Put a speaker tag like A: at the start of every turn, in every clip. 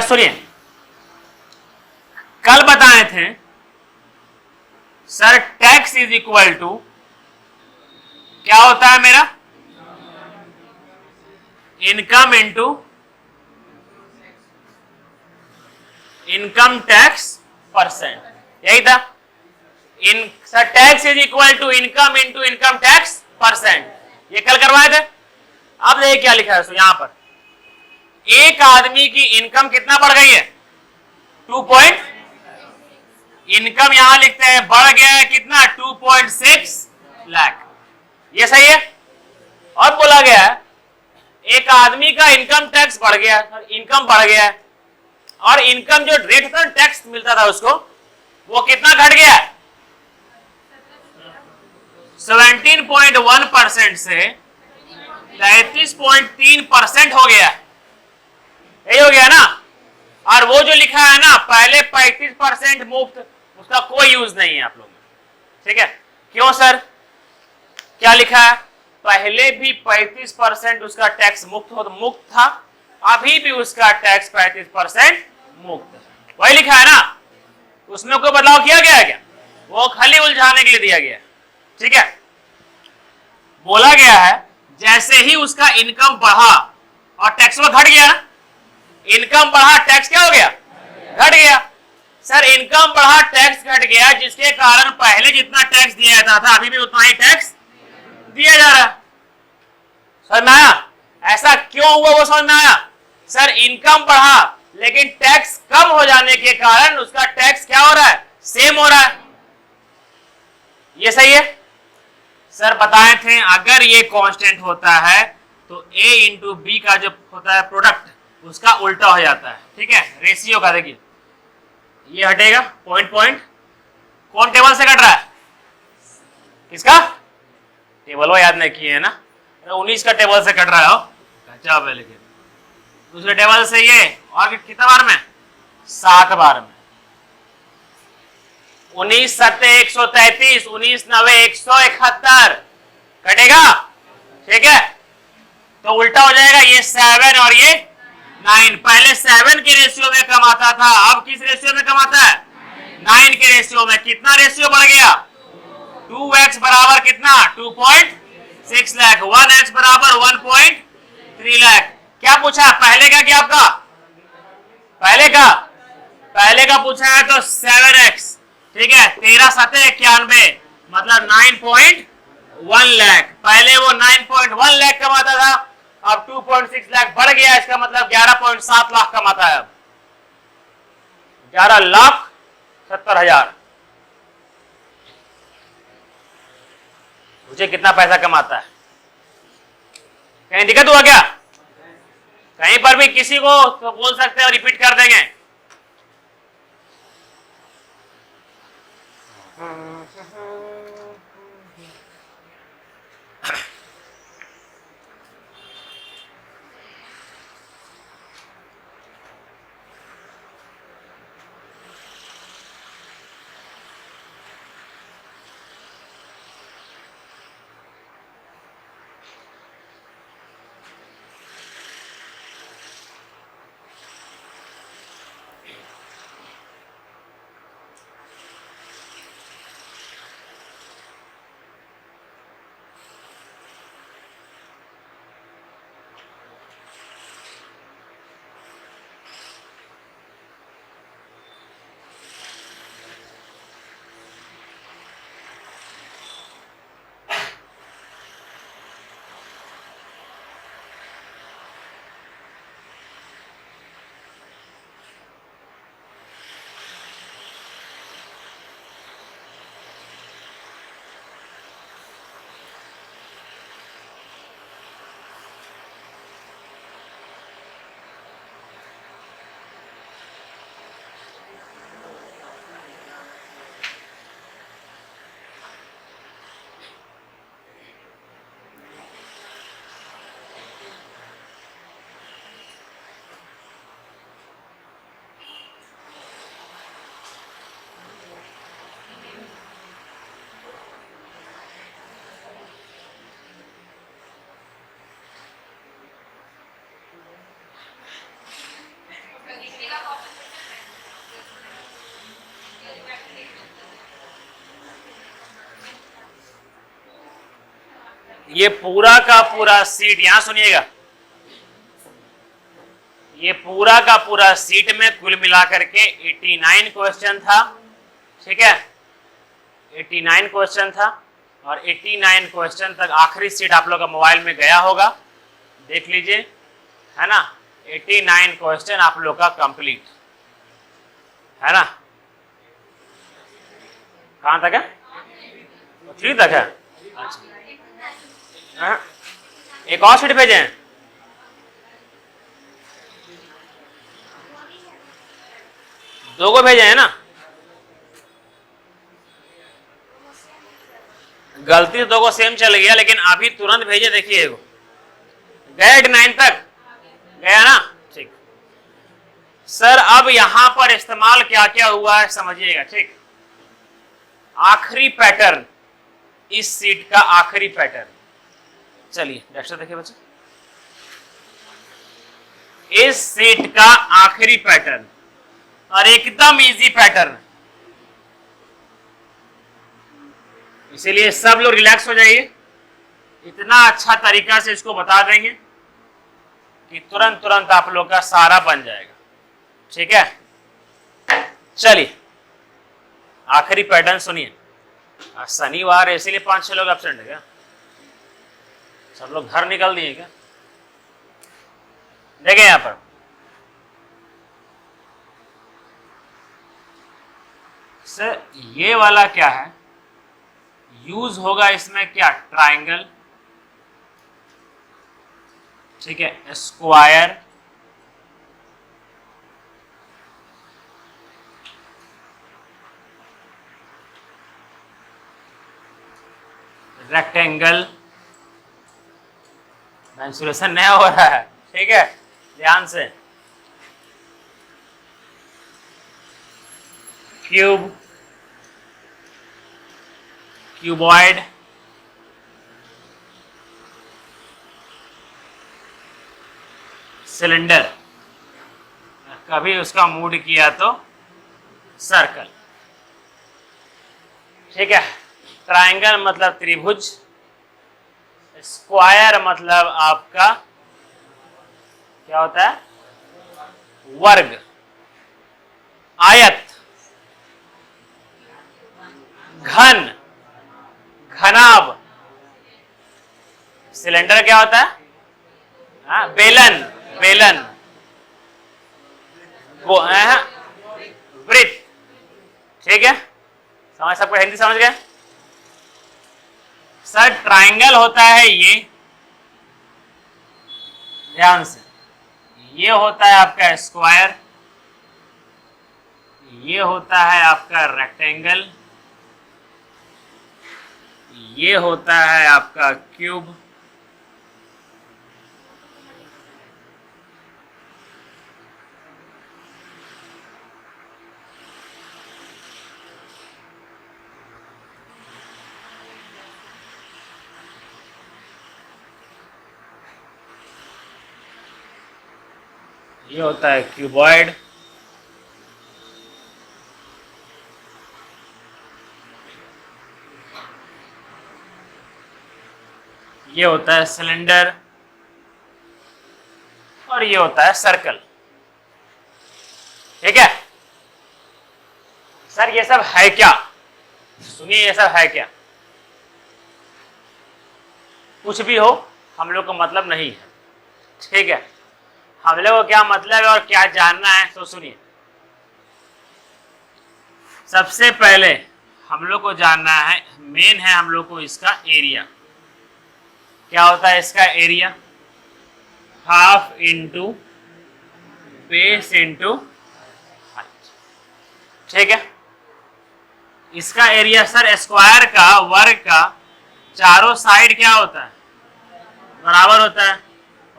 A: सुनिए, कल बताए थे sir tax is equal to क्या होता है मेरा, income into income tax percent, यही था। Sir tax is equal to income into income tax percent, ये कल करवाए थे। अब देखिए क्या लिखा है यहां पर, एक आदमी की इनकम कितना बढ़ गई है 2 इनकम यहां लिखते हैं बढ़ गया है कितना 2.6 लाख, ये सही है। और बोला गया है एक आदमी का इनकम टैक्स बढ़ गया, इनकम बढ़ गया है और इनकम जो रेट था टैक्स मिलता था उसको वो कितना घट गया 17.1% से 33.3% हो गया, यही हो गया ना। और वो जो लिखा है ना पहले 35% मुफ्त, उसका कोई यूज नहीं है आप लोग, ठीक है। क्यों सर, क्या लिखा है, पहले भी 35% उसका टैक्स मुक्त था, अभी भी उसका टैक्स 35% मुक्त है, वही लिखा है ना, उसमें कोई बदलाव किया गया है क्या, वो खाली उलझाने के लिए दिया गया है, ठीक है। बोला गया है जैसे ही उसका इनकम बढ़ा और टैक्स वो घट गया, इनकम बढ़ा टैक्स क्या हो गया घट गया। सर इनकम बढ़ा टैक्स घट गया जिसके कारण पहले जितना टैक्स दिया जाता था अभी भी उतना ही टैक्स दिया जा रहा है, समझ में आया, ऐसा क्यों हुआ वो समझ में आया। सर इनकम बढ़ा लेकिन टैक्स कम हो जाने के कारण उसका टैक्स क्या हो रहा है सेम हो रहा है, ये सही है। सर बताए थे अगर ये कांस्टेंट होता है तो A इंटू बी का जो होता है प्रोडक्ट उसका उल्टा हो जाता है, ठीक है। रेशियो का देखिए ये हटेगा पॉइंट पॉइंट, कौन टेबल से कट रहा है, किसका टेबल वो याद नहीं किए है ना, 19 का टेबल से कट रहा है, अच्छा है। लेकिन दूसरे टेबल से ये और कितना बार में 7 बार में, 19 7 133, 19 9 171 कटेगा, ठीक है। तो उल्टा हो जाएगा, ये 7 और ये 9, पहले 7 के रेशियो में कमाता था, अब किस रेशियो में कमाता है 9 के रेशियो में। कितना रेशियो बढ़ गया 2x बराबर कितना 2.6 लाख, 1x बराबर 1.3 लाख। क्या पूछा पहले का, क्या आपका पहले का पूछा है तो 7x, ठीक है, 13 7 91 मतलब 9.1 लाख, पहले वो 9.1 लाख कमाता था, अब 2.6 लाख बढ़ गया, इसका मतलब 11.7 लाख कमाता है अब, 11,70,000। मुझे कितना पैसा कमाता है, कहीं दिक्कत हुआ क्या, कहीं पर भी किसी को तो बोल सकते हैं, रिपीट कर देंगे। ये पूरा का पूरा सीट, यहां सुनिएगा, ये पूरा का पूरा सीट में कुल मिलाकर के 89 क्वेश्चन था, ठीक है, 89 क्वेश्चन था, और 89 क्वेश्चन तक आखिरी सीट आप लोग का मोबाइल में गया होगा, देख लीजिए, है ना। 89 क्वेश्चन आप लोग का कंप्लीट है ना। कहां तक है? 3 तक है। अच्छा, एक और सीट भेजे हैं, दो को भेजे हैं ना। गलती से दो को सेम चल गया, लेकिन अभी तुरंत भेजे, देखिए गया 89 तक गया ना, ठीक। सर अब यहां पर इस्तेमाल क्या क्या हुआ है समझिएगा, ठीक। आखिरी पैटर्न, इस सीट का आखिरी पैटर्न, चलिए नेक्स्ट देखिए बच्चे, इस सीट का आखिरी पैटर्न, और एकदम इजी पैटर्न, इसीलिए सब लोग रिलैक्स हो जाइए, इतना अच्छा तरीका से इसको बता देंगे कि तुरंत तुरंत आप लोग का सारा बन जाएगा, ठीक है। चलिए आखिरी पैटर्न सुनिए। शनिवार है इसीलिए 5-6 लोग एब्सेंट है क्या? सब लोग घर निकल दिए क्या? देखें यहां पर, सर ये वाला क्या है, यूज होगा इसमें क्या, ट्रायंगल, ठीक है, स्क्वायर, रेक्टेंगल, मेंसुरेशन नया हो रहा है, ठीक है, ध्यान से, क्यूब, क्यूबॉइड, सिलेंडर, कभी उसका मूड किया तो सर्कल, ठीक है। ट्रायंगल मतलब त्रिभुज, स्क्वायर मतलब आपका क्या होता है, वर्ग, आयत, घन, घनाभ, सिलेंडर क्या होता है, बेलन, बेलन, वो वृत्त, ठीक है, समझ, सबको हिंदी समझ गए। सर ट्रायंगल होता है ये, ध्यान से, ये होता है आपका स्क्वायर, ये होता है आपका रेक्टेंगल, ये होता है आपका क्यूब, ये होता है क्यूबॉइड, ये होता है सिलेंडर, और ये होता है सर्कल, ठीक है। सर ये सब है क्या, सुनिए, ये सब है क्या, कुछ भी हो हम लोग को मतलब नहीं है, ठीक है। हम लोग को क्या मतलब है और क्या जानना है, तो सुनिए। सबसे पहले हम लोग को जानना है, मेन है हम लोग को इसका एरिया, क्या होता है इसका area, half into base into height, ठीक है। इसका एरिया सर स्क्वायर का, वर्ग का, चारों साइड क्या होता है, बराबर होता है,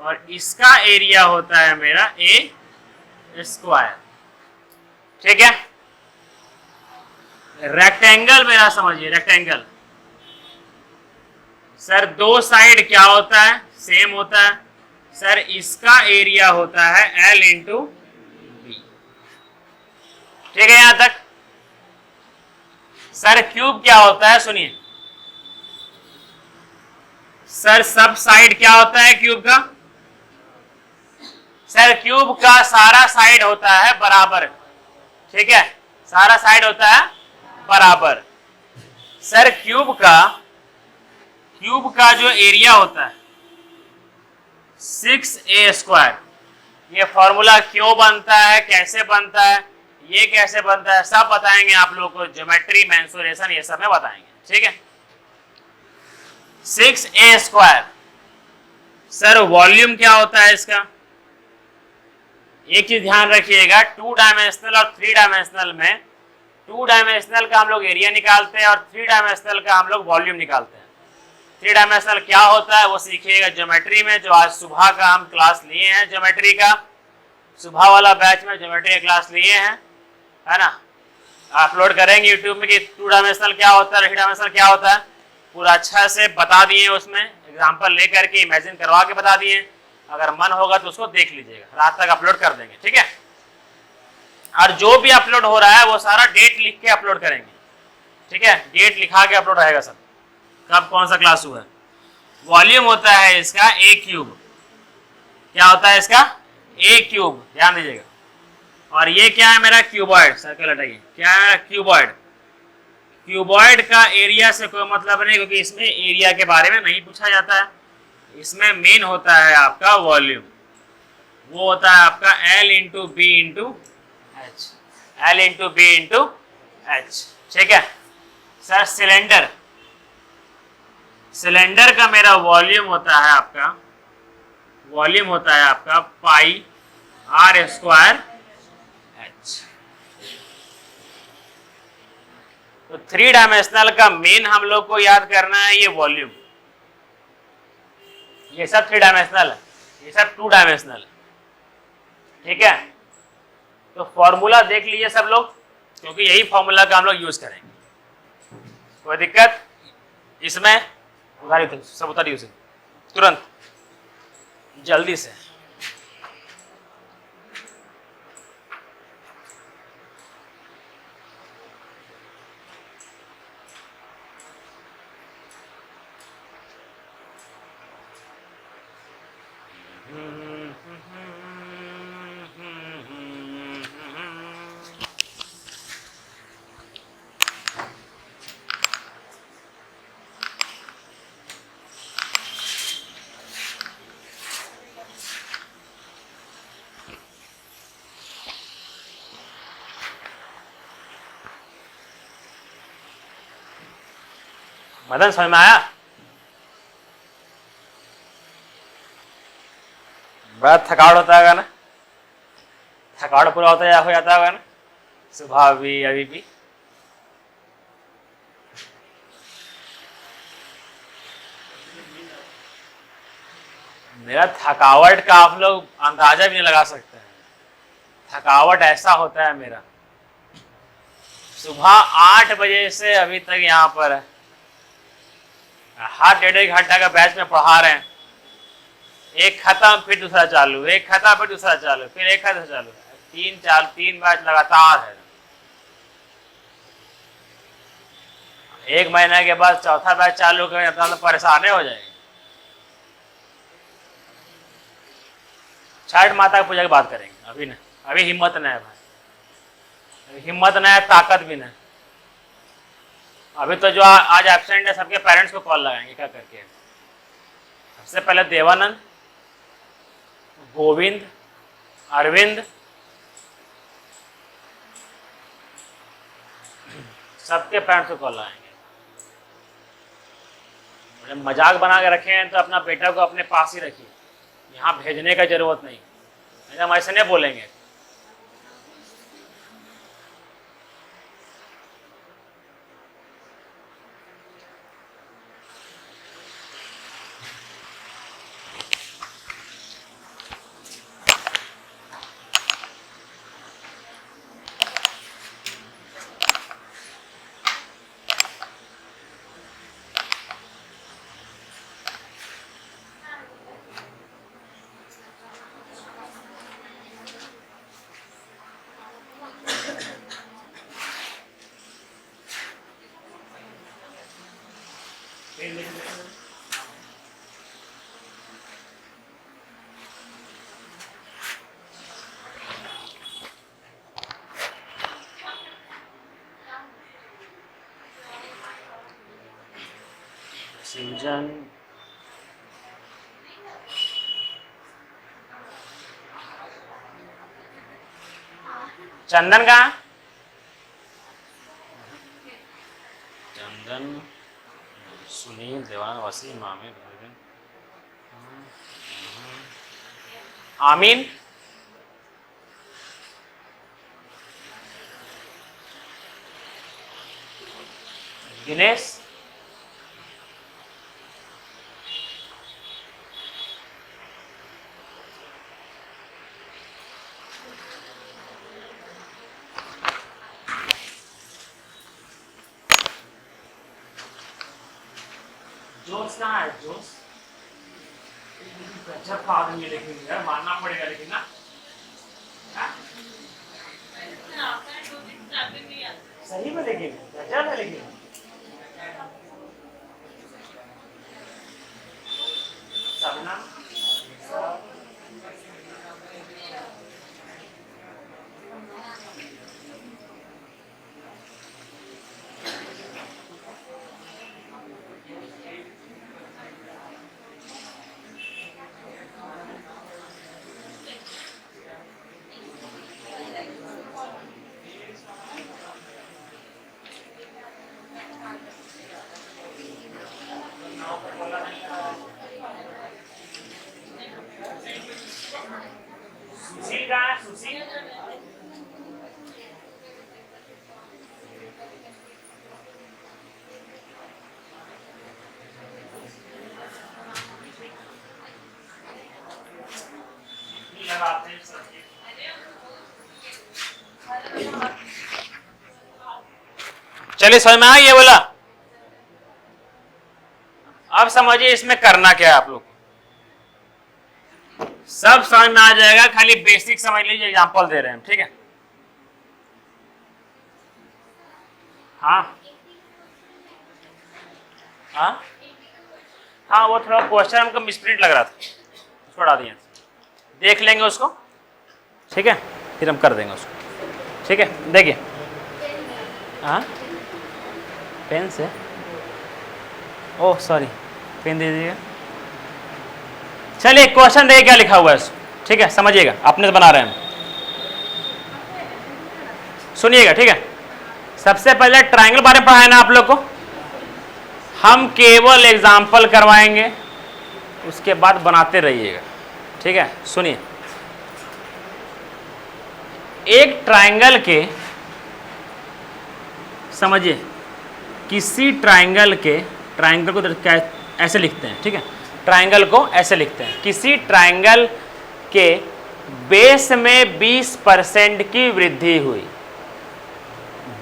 A: और इसका एरिया होता है मेरा ए स्क्वायर, ठीक है। रेक्टेंगल मेरा समझिए, रेक्टेंगल सर दो साइड क्या होता है, सेम होता है, सर इसका एरिया होता है L इंटू बी, ठीक है यहां तक। सर क्यूब क्या होता है, सुनिए, सर सब साइड क्या होता है क्यूब का? सर क्यूब का सारा साइड होता है बराबर, ठीक है, सारा साइड होता है बराबर। सर क्यूब का जो एरिया होता है 6a², ये फॉर्मूला क्यों बनता है, कैसे बनता है, ये कैसे बनता है, सब बताएंगे आप लोगों को, ज्योमेट्री, मेंसुरेशन, ये सब में बताएंगे, ठीक है। 6a²। सर वॉल्यूम क्या होता है इसका? एक चीज ध्यान रखिएगा, 2 डायमेंशनल और 3 डायमेंशनल में 2 डायमेंशनल का हम लोग एरिया निकालते हैं और 3 डायमेंशनल का हम लोग वॉल्यूम निकालते हैं। 3 डायमेंशनल क्या होता है वो सीखिएगा ज्योमेट्री में, जो आज सुबह का हम क्लास लिए हैं ज्योमेट्री का, सुबह वाला बैच में ज्योमेट्री का क्लास लिए हैं, है ना। अपलोड करेंगे यूट्यूब में कि 2 डायमेंशनल क्या होता है, 3 डायमेंशनल क्या होता है, पूरा अच्छा से बता दिए, उसमें एग्जाम्पल लेकर के इमेजिन करवा के बता दिए। अगर मन होगा तो उसको देख लीजिएगा, रात तक अपलोड कर देंगे, ठीक है। और जो भी अपलोड हो रहा है वो सारा डेट लिख के अपलोड करेंगे, ठीक है, डेट लिखा के अपलोड रहेगा सब, कब कौन सा क्लास हुआ है। वॉल्यूम होता है इसका a³, क्या होता है इसका? a³, ध्यान दीजिएगा। और ये क्या है मेरा? क्यूबॉइड। सर्कल हटाइए, क्या है? क्यूबॉइड। क्यूबॉइड का एरिया से कोई मतलब नहीं, क्योंकि इसमें एरिया के बारे में नहीं पूछा जाता है, इसमें मेन होता है आपका वॉल्यूम, वो होता है आपका L into B into H, L into B into H, ठीक है। सर सिलेंडर, सिलेंडर का मेरा वॉल्यूम होता है आपका, वॉल्यूम होता है आपका πr² h। तो 3 डायमेंशनल का मेन हम लोग को याद करना है ये वॉल्यूम। ये सब 3 डायमेंशनल है, ये सब 2 डायमेंशनल है, ठीक है। तो फॉर्मूला देख लीजिए सब लोग, क्योंकि यही फॉर्मूला का हम लोग यूज करेंगे। कोई दिक्कत इसमें? उतारिए, सब उतारिए उसे तुरंत, जल्दी से। मदन समझ में आया? बड़ा थकावट होता है ना, थकावट पूरा होता हो जाता होगा ना, सुबह भी अभी भी। मेरा थकावट का आप लोग अंदाजा भी नहीं लगा सकते हैं, थकावट ऐसा होता है मेरा। सुबह 8 बजे से अभी तक यहाँ पर है, हर 1.5 घंटा का बैच में पढ़ा रहे हैं, एक खत्म फिर दूसरा चालू, एक खत्म फिर दूसरा चालू, फिर एक खत्म चालू, 3 बैच लगातार है। 1 महीने के बाद चौथा बैच चालू करें अपना तो परेशान हो जाएंगे। छठ माता की पूजा की बात करेंगे, अभी नहीं, अभी हिम्मत नहीं है भाई, हिम्मत नहीं है, ताकत भी नहीं। अभी तो जो आज एब्सेंट है सबके पेरेंट्स को कॉल लगाएंगे क्या करके। सबसे पहले देवानंद, गोविंद, अरविंद, सबके पेरेंट्स को कॉल लगाएंगे। मजाक बना के रखे हैं तो अपना बेटा को अपने पास ही रखिए, यहाँ भेजने का जरूरत नहीं, हम ऐसे नहीं बोलेंगे। चंदन, चंदन कहाँ? चंदन, सुनील, देवान, वसीम, आमिर, आमीन, दिनेश, जोश कहाँ है? जोश गजब का आदमी, लेकिन यार मानना पड़ेगा, लेकिन ना सही में, लेकिन गजब है, लेकिन सबना सुशील कहाँ है? सुशील लगाते हैं सबके। चलिए समझ में आ गया बोला। अब समझिए इसमें करना क्या है, आप लोग सब समझ में आ जाएगा, खाली बेसिक समझ लीजिए, एग्जांपल दे रहे हैं, ठीक है? हाँ हाँ हाँ, वो थोड़ा क्वेश्चन हमको मिसप्रिंट लग रहा था, छोड़ा दिया, देख लेंगे उसको, ठीक है? फिर हम कर देंगे उसको, ठीक है? देखिए, हाँ पेन से, ओह सॉरी, पेन दे दीजिएगा। चलिए क्वेश्चन देखिए क्या लिखा हुआ है, ठीक है? समझिएगा, अपने से बना रहे हैं, सुनिएगा, ठीक है? सबसे पहले ट्रायंगल बारे में पढ़ा है ना आप लोग को, हम केवल एग्जाम्पल करवाएंगे, उसके बाद बनाते रहिएगा, ठीक है? सुनिए, एक ट्रायंगल के, समझिए, किसी ट्रायंगल के, ट्रायंगल को ऐसे लिखते हैं, ठीक है? ट्रायंगल को ऐसे लिखते हैं, किसी ट्रायंगल के बेस में 20% की वृद्धि हुई।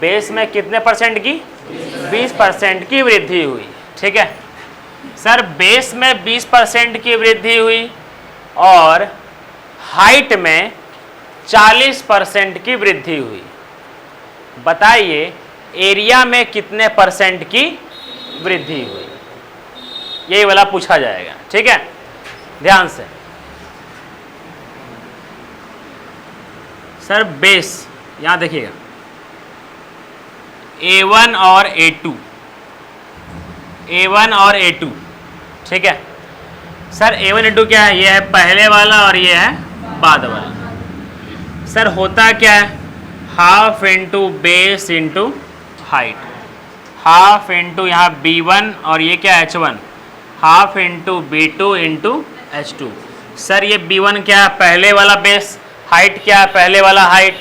A: बेस में कितने परसेंट की? 20% की वृद्धि हुई, ठीक है? सर बेस में 20% की वृद्धि हुई और हाइट में 40% की वृद्धि हुई। बताइए एरिया में कितने परसेंट की वृद्धि हुई? यही वाला पूछा जाएगा, ठीक है? ध्यान से। सर बेस, यहां देखिएगा, A1 और A2, A1 और A2, ठीक है? सर A1 A2 क्या है? ये है पहले वाला और ये है बाद वाला। सर होता क्या है? Half into base into height, half into यहाँ B1 और ये क्या H1, half into B2 into H2। Sir ये B1 क्या है? पहले वाला बेस। हाइट क्या है? पहले वाला हाइट।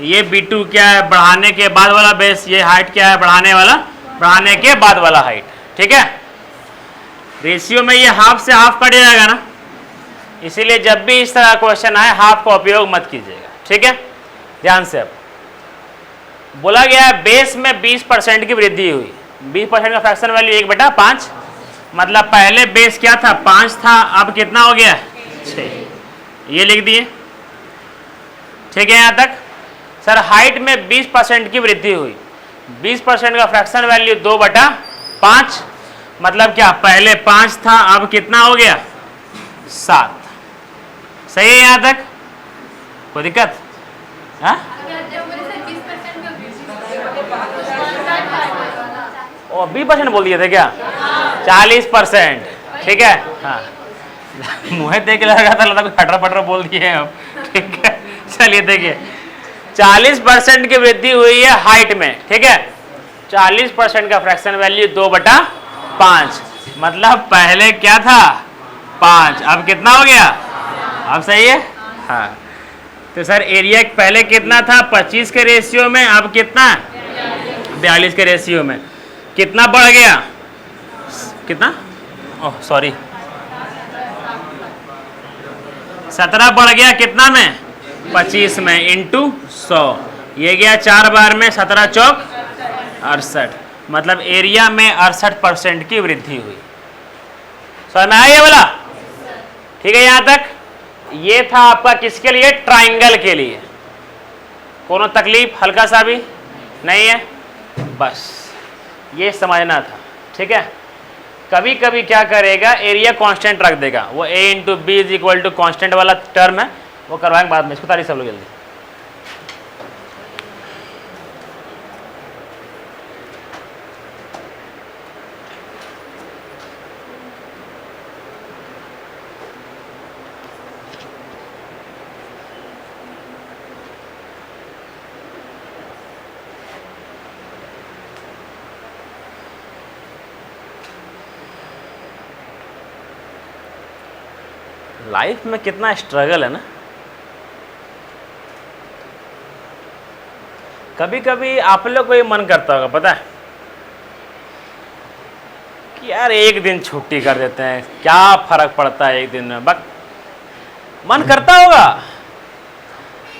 A: ये B2 क्या है? बढ़ाने के बाद वाला बेस। ये हाइट क्या है? बढ़ाने के बाद वाला हाइट, ठीक है? रेशियो में ये हाफ से हाफ कट जाएगा ना, इसीलिए जब भी इस तरह क्वेश्चन आए हाफ का उपयोग मत कीजिएगा, ठीक है? ध्यान से। अब बोला गया है बेस में 20% की वृद्धि हुई। 20% का फ्रैक्शन वैल्यू 1/5, मतलब पहले बेस क्या था? 5 था, अब कितना हो गया? 6। ये लिख दिए, ठीक है? यहां तक। सर हाइट में 20% की वृद्धि हुई, 20% का फ्रैक्शन वैल्यू 2/5, मतलब क्या? पहले 5 था, अब कितना हो गया? 7। सही है यहां तक? कोई दिक्कत? हाँ? और 20% बोल दिए थे क्या? 40%, ठीक है। हाँ, मुझे देख लगा था कोई फटर फटर बोल दिए हम, ठीक है। चलिए देखिए, 40% की वृद्धि हुई है हाइट में, ठीक है। 40% का फ्रैक्शन वैल्यू 2/5, मतलब पहले क्या था 5, अब कितना हो गया, अब सही है। हाँ, तो सर एरिया पहले कितना था 25 के रेशियो में, अब कितना 42 के रेशियो में, कितना बढ़ गया, कितना, ओह सॉरी 17 बढ़ गया कितना में 25 में इंटू 100, ये गया 4 बार में 17 चौक 68, मतलब एरिया में 68% की वृद्धि हुई। समझ में आया बोला, ठीक है। यहां तक ये था आपका किसके लिए, ट्राइंगल के लिए। कोनो तकलीफ हल्का सा भी नहीं है, बस ये समझना था, ठीक है। कभी कभी क्या करेगा, एरिया कांस्टेंट रख देगा, वो a into B is equal to constant वाला टर्म है, वो करवाएंगे बाद में। इसको तारीफ सब लोग जल्दी। लाइफ में कितना स्ट्रगल है ना। कभी कभी आप लोग को ये मन करता होगा, पता है कि यार एक दिन छुट्टी कर देते हैं, क्या फर्क पड़ता है एक दिन में, बस मन करता होगा,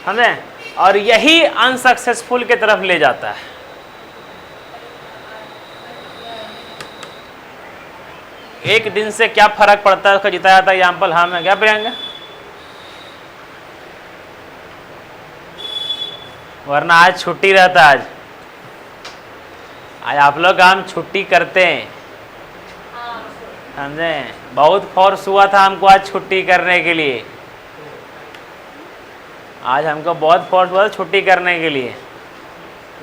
A: समझे। और यही अनसक्सेसफुल की तरफ ले जाता है। एक दिन से क्या फर्क पड़ता है, उसका जिताया था एग्जाम्पल हाँ मैं क्या प्रियंका, वरना आज छुट्टी रहता। आज आप लोग काम छुट्टी करते हैं, समझे। बहुत फोर्स हुआ था हमको आज छुट्टी करने के लिए, आज हमको बहुत फोर्स हुआ था छुट्टी करने के लिए।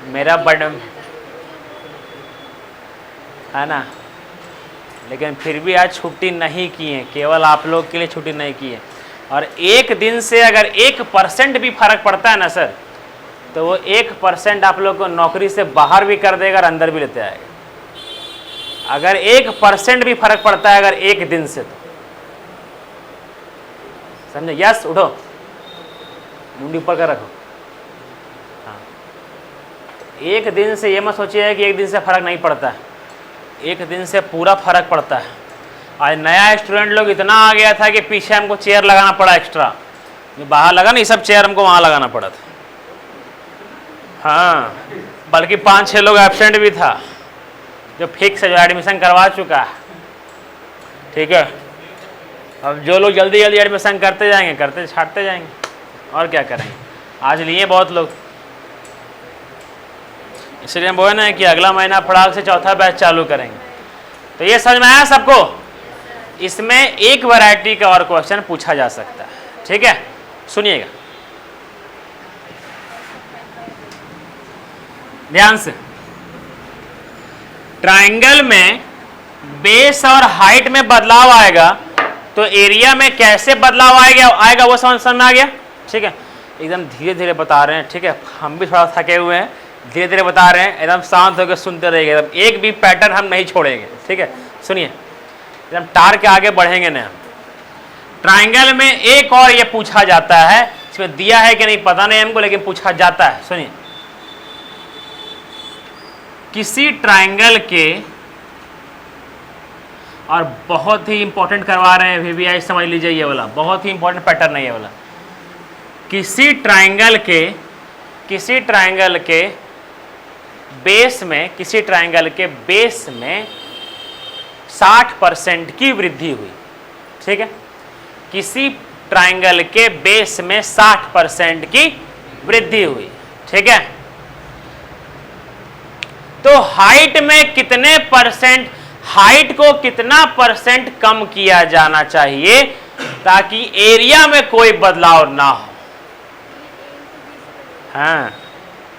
A: मेरा बर्थडे है ना, लेकिन फिर भी आज छुट्टी नहीं की है, केवल आप लोग के लिए छुट्टी नहीं की है। और एक दिन से अगर 1% भी फर्क पड़ता है ना सर, तो वो 1% आप लोग को नौकरी से बाहर भी कर देगा और अंदर भी लेते आएगा। अगर 1% भी फर्क पड़ता है अगर एक दिन से, तो समझे। यस, उठो, मुंडी ऊपर कर रखो। हाँ, एक दिन से ये मत सोचिए कि एक दिन से फर्क नहीं पड़ता है, एक दिन से पूरा फर्क पड़ता है। आज नया स्टूडेंट लोग इतना आ गया था कि पीछे हमको चेयर लगाना पड़ा एक्स्ट्रा, बाहर लगा नहीं, सब चेयर हमको वहाँ लगाना पड़ा था। हाँ, बल्कि 5-6 लोग एब्सेंट भी था, जो फिक्स है, जो एडमिशन करवा चुका है, ठीक है। अब जो लोग जल्दी जल्दी एडमिशन करते जाएंगे, करते छाटते जाएंगे, और क्या करेंगे। आज लिए बहुत लोग, इसलिए हम बोले ना कि अगला महीना फटाक से चौथा बैच चालू करेंगे। तो ये समझ में आया सबको। इसमें एक वैरायटी का और क्वेश्चन पूछा जा सकता है, ठीक है। सुनिएगा ध्यान से। ट्राइंगल में बेस और हाइट में बदलाव आएगा, तो एरिया में कैसे बदलाव आएगा वो समझ में आ गया, ठीक है। एकदम धीरे धीरे बता रहे हैं, ठीक है। हम भी थोड़ा थके हुए हैं, धीरे धीरे बता रहे हैं, एकदम शांत होकर सुनते रहिए, एकदम एक भी पैटर्न हम नहीं छोड़ेंगे, ठीक है। सुनिए, एकदम टार के आगे बढ़ेंगे ना हम। ट्राइंगल में एक और ये पूछा जाता है, इसमें दिया है कि नहीं पता नहीं हमको, लेकिन पूछा जाता है। सुनिए, किसी ट्राइंगल के, और बहुत ही इंपॉर्टेंट करवा रहे हैं VVI, समझ लीजिए ये वाला बहुत ही इंपॉर्टेंट पैटर्न है ये वाला। किसी ट्राइंगल के बेस में 60% की वृद्धि हुई, ठीक है। किसी ट्राइंगल के बेस में 60% की वृद्धि हुई, ठीक है। तो हाइट में कितने परसेंट, हाइट को कितना परसेंट कम किया जाना चाहिए ताकि एरिया में कोई बदलाव ना हो। हाँ,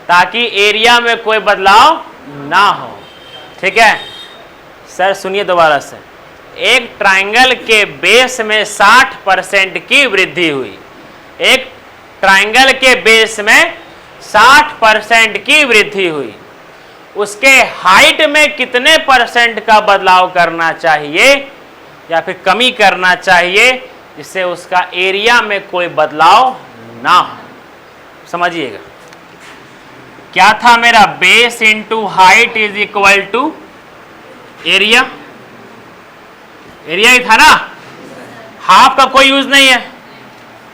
A: ताकि एरिया में कोई बदलाव ना हो, ठीक है। सर सुनिए दोबारा से, एक ट्रायंगल के बेस में 60% की वृद्धि हुई। एक ट्रायंगल के बेस में 60% की वृद्धि हुई, उसके हाइट में कितने परसेंट का बदलाव करना चाहिए या फिर कमी करना चाहिए जिससे उसका एरिया में कोई बदलाव ना हो। समझिएगा, क्या था मेरा, base into height is equal to area. Area ही था ना, हाफ का कोई यूज नहीं है,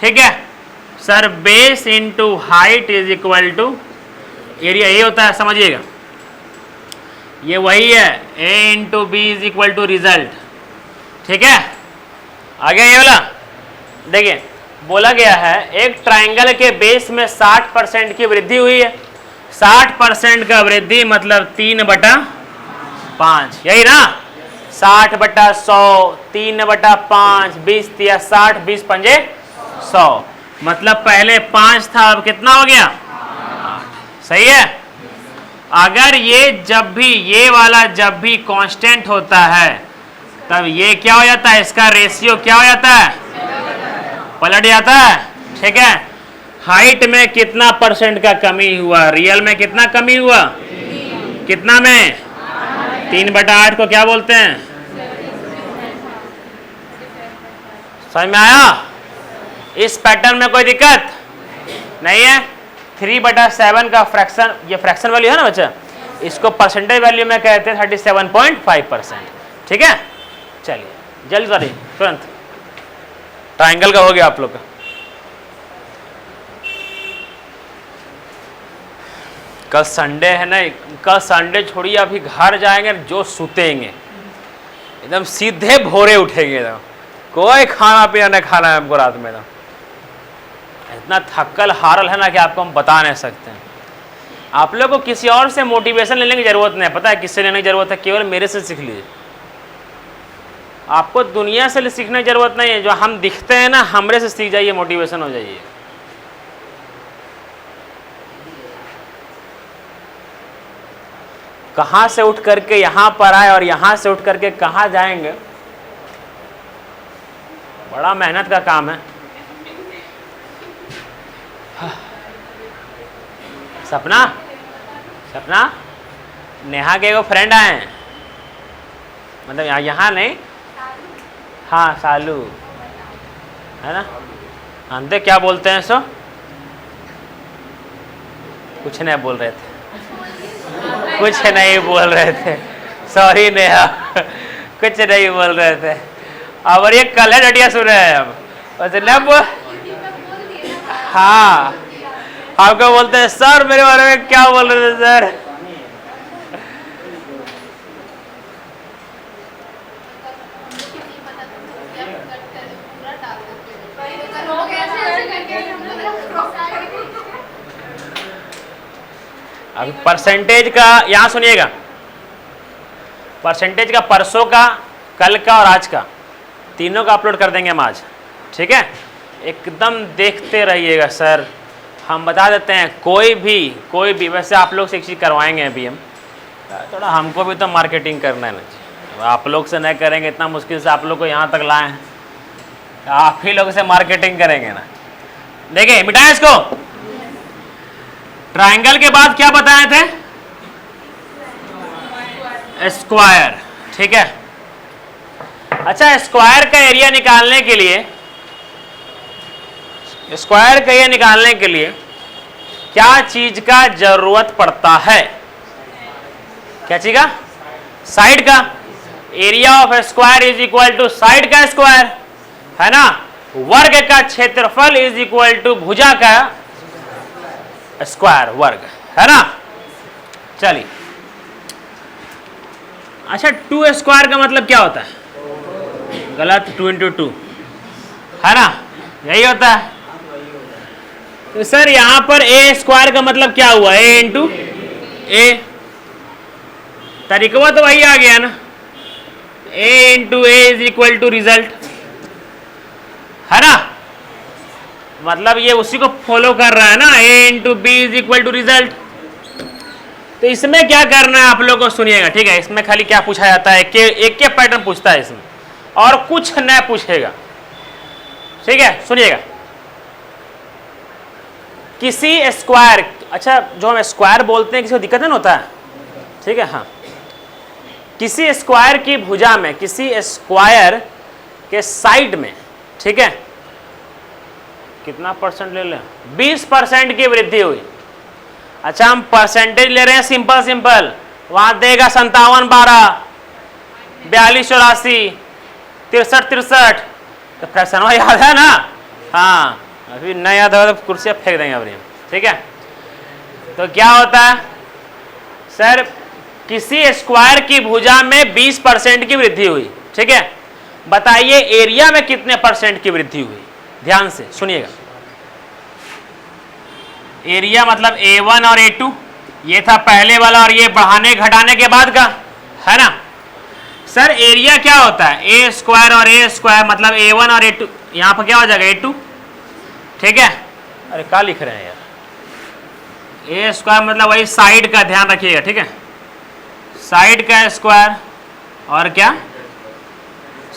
A: ठीक है sir. Base into height is equal to area, ये होता है, समझिएगा ये वही है, A into B is equal to result, ठीक है। आगे ये वाला देखिए, बोला गया है एक ट्रायंगल के बेस में 60% की वृद्धि हुई है। 60% का वृद्धि मतलब 3/5, यही ना, 60/100, 3/5, 20 या 60, 20 पंजे 100, मतलब पहले 5 था, अब कितना हो गया 8। सही है। अगर ये जब भी, ये वाला जब भी कांस्टेंट होता है तब ये क्या हो जाता है, इसका रेशियो क्या हो जाता है, पलट जाता है, ठीक है। हाइट में कितना परसेंट का कमी हुआ, रियल में कितना कमी हुआ, कितना में, 3/8 को क्या बोलते हैं, समझ में आया। इस पैटर्न में कोई दिक्कत नहीं है। 3/7 का फ्रैक्शन, ये फ्रैक्शन वैल्यू है ना बच्चा, इसको परसेंटेज वैल्यू में कहते हैं 37.5%, ठीक है। चलिए जल्दी तुरंत, ट्रायंगल का हो गया आप लोग का। कल संडे है ना, कल संडे छोड़िए, अभी घर जाएंगे जो सुतेंगे एकदम सीधे भोरे उठेंगे एकदम, कोई खाना पीना नहीं खाना है हमको रात में। इतना थक्कल हारल है ना कि आपको हम बता नहीं सकते हैं। आप लोग को किसी और से मोटिवेशन लेने की जरूरत नहीं है, पता है किससे लेने की जरूरत है, केवल मेरे से सीख लीजिए। आपको दुनिया से सीखने की जरूरत नहीं है, जो हम दिखते हैं ना हमरे से सीख जाइए, मोटिवेशन हो जाइए। कहाँ से उठ करके यहाँ पर आए और यहाँ से उठ करके कहाँ जाएंगे, बड़ा मेहनत का काम है। सपना, सपना, नेहा के एगो फ्रेंड आए हैं, मतलब यहाँ नहीं, हाँ सालू है ना, अंधे क्या बोलते हैं सो, कुछ नहीं बोल रहे थे, कुछ नहीं बोल रहे थे, सॉरी नेहा, कुछ नहीं बोल रहे थे। और ये कल है डटिया सुन रहे हैं हम, हाँ आपको बोलते हैं सर मेरे बारे में क्या बोल रहे थे सर। अभी परसेंटेज का यहाँ सुनिएगा, परसेंटेज का परसों का, कल का और आज का, तीनों का अपलोड कर देंगे हम आज, ठीक है। एकदम देखते रहिएगा सर, हम बता देते हैं कोई भी वैसे आप लोग से एक चीज़ करवाएंगे अभी हम, थोड़ा हमको भी तो मार्केटिंग करना है ना, आप लोग से नहीं करेंगे, इतना मुश्किल से आप लोग को यहाँ तक लाए हैं, आप ही लोग से मार्केटिंग करेंगे ना। देखिए मिटाएं इसको, ट्रायंगल के बाद क्या बताए थे, स्क्वायर, ठीक है। अच्छा स्क्वायर का एरिया निकालने के लिए, स्क्वायर का एरिया निकालने के लिए क्या चीज का जरूरत पड़ता है, क्या चीज का, साइड का। Area of square is equal to side का स्क्वायर, है ना। वर्ग का क्षेत्रफल इज इक्वल टू भुजा का स्क्वायर वर्ग, है ना। चलिए अच्छा 2 स्क्वायर का मतलब क्या होता है, गलत, 2 × 2 है ना, यही होता है। तो सर यहां पर ए स्क्वायर का मतलब क्या हुआ, ए इंटू ए, तरीका तो वही आ गया ना, A into A is equal to result, है ना। मतलब ये उसी को फॉलो कर रहा है ना, A into B is equal to result. तो इसमें क्या करना है आप लोगों को, सुनिएगा, ठीक है। इसमें खाली क्या पूछा जाता है कि एक के पैटर्न पूछता है इसमें, और कुछ न पूछेगा, ठीक है। सुनिएगा, किसी स्क्वायर, अच्छा जो हम स्क्वायर बोलते हैं किसी को दिक्कत नहीं होता है, ठीक है, हाँ। किसी स्क्वायर की भुजा में, किसी स्क्वायर के साइड में, ठीक है, कितना परसेंट ले लें, 20% की वृद्धि हुई। अच्छा हम परसेंटेज ले रहे हैं, सिंपल सिंपल, वहां देगा 57, 12, 42, 84, 63, 63, तो फ्रैक्शन याद है ना, हाँ। अभी नहीं याद होगा तो कुर्सियाँ फेंक देंगे अभी, ठीक है। तो क्या होता है सर, किसी स्क्वायर की भुजा में 20% की वृद्धि हुई, ठीक है। बताइए एरिया में कितने परसेंट की वृद्धि हुई, ध्यान से सुनिएगा। एरिया मतलब A1 और A2, ये था पहले वाला, और ये बढ़ाने घटाने के बाद का, है ना। सर एरिया क्या होता है, ए स्क्वायर और ए स्क्वायर मतलब A1 और A2, यहाँ पर क्या हो जाएगा A2, ठीक है। अरे क्या लिख रहे हैं यार, ए स्क्वायर मतलब वही साइड का, ध्यान रखिएगा, ठीक है, साइड का स्क्वायर, और क्या,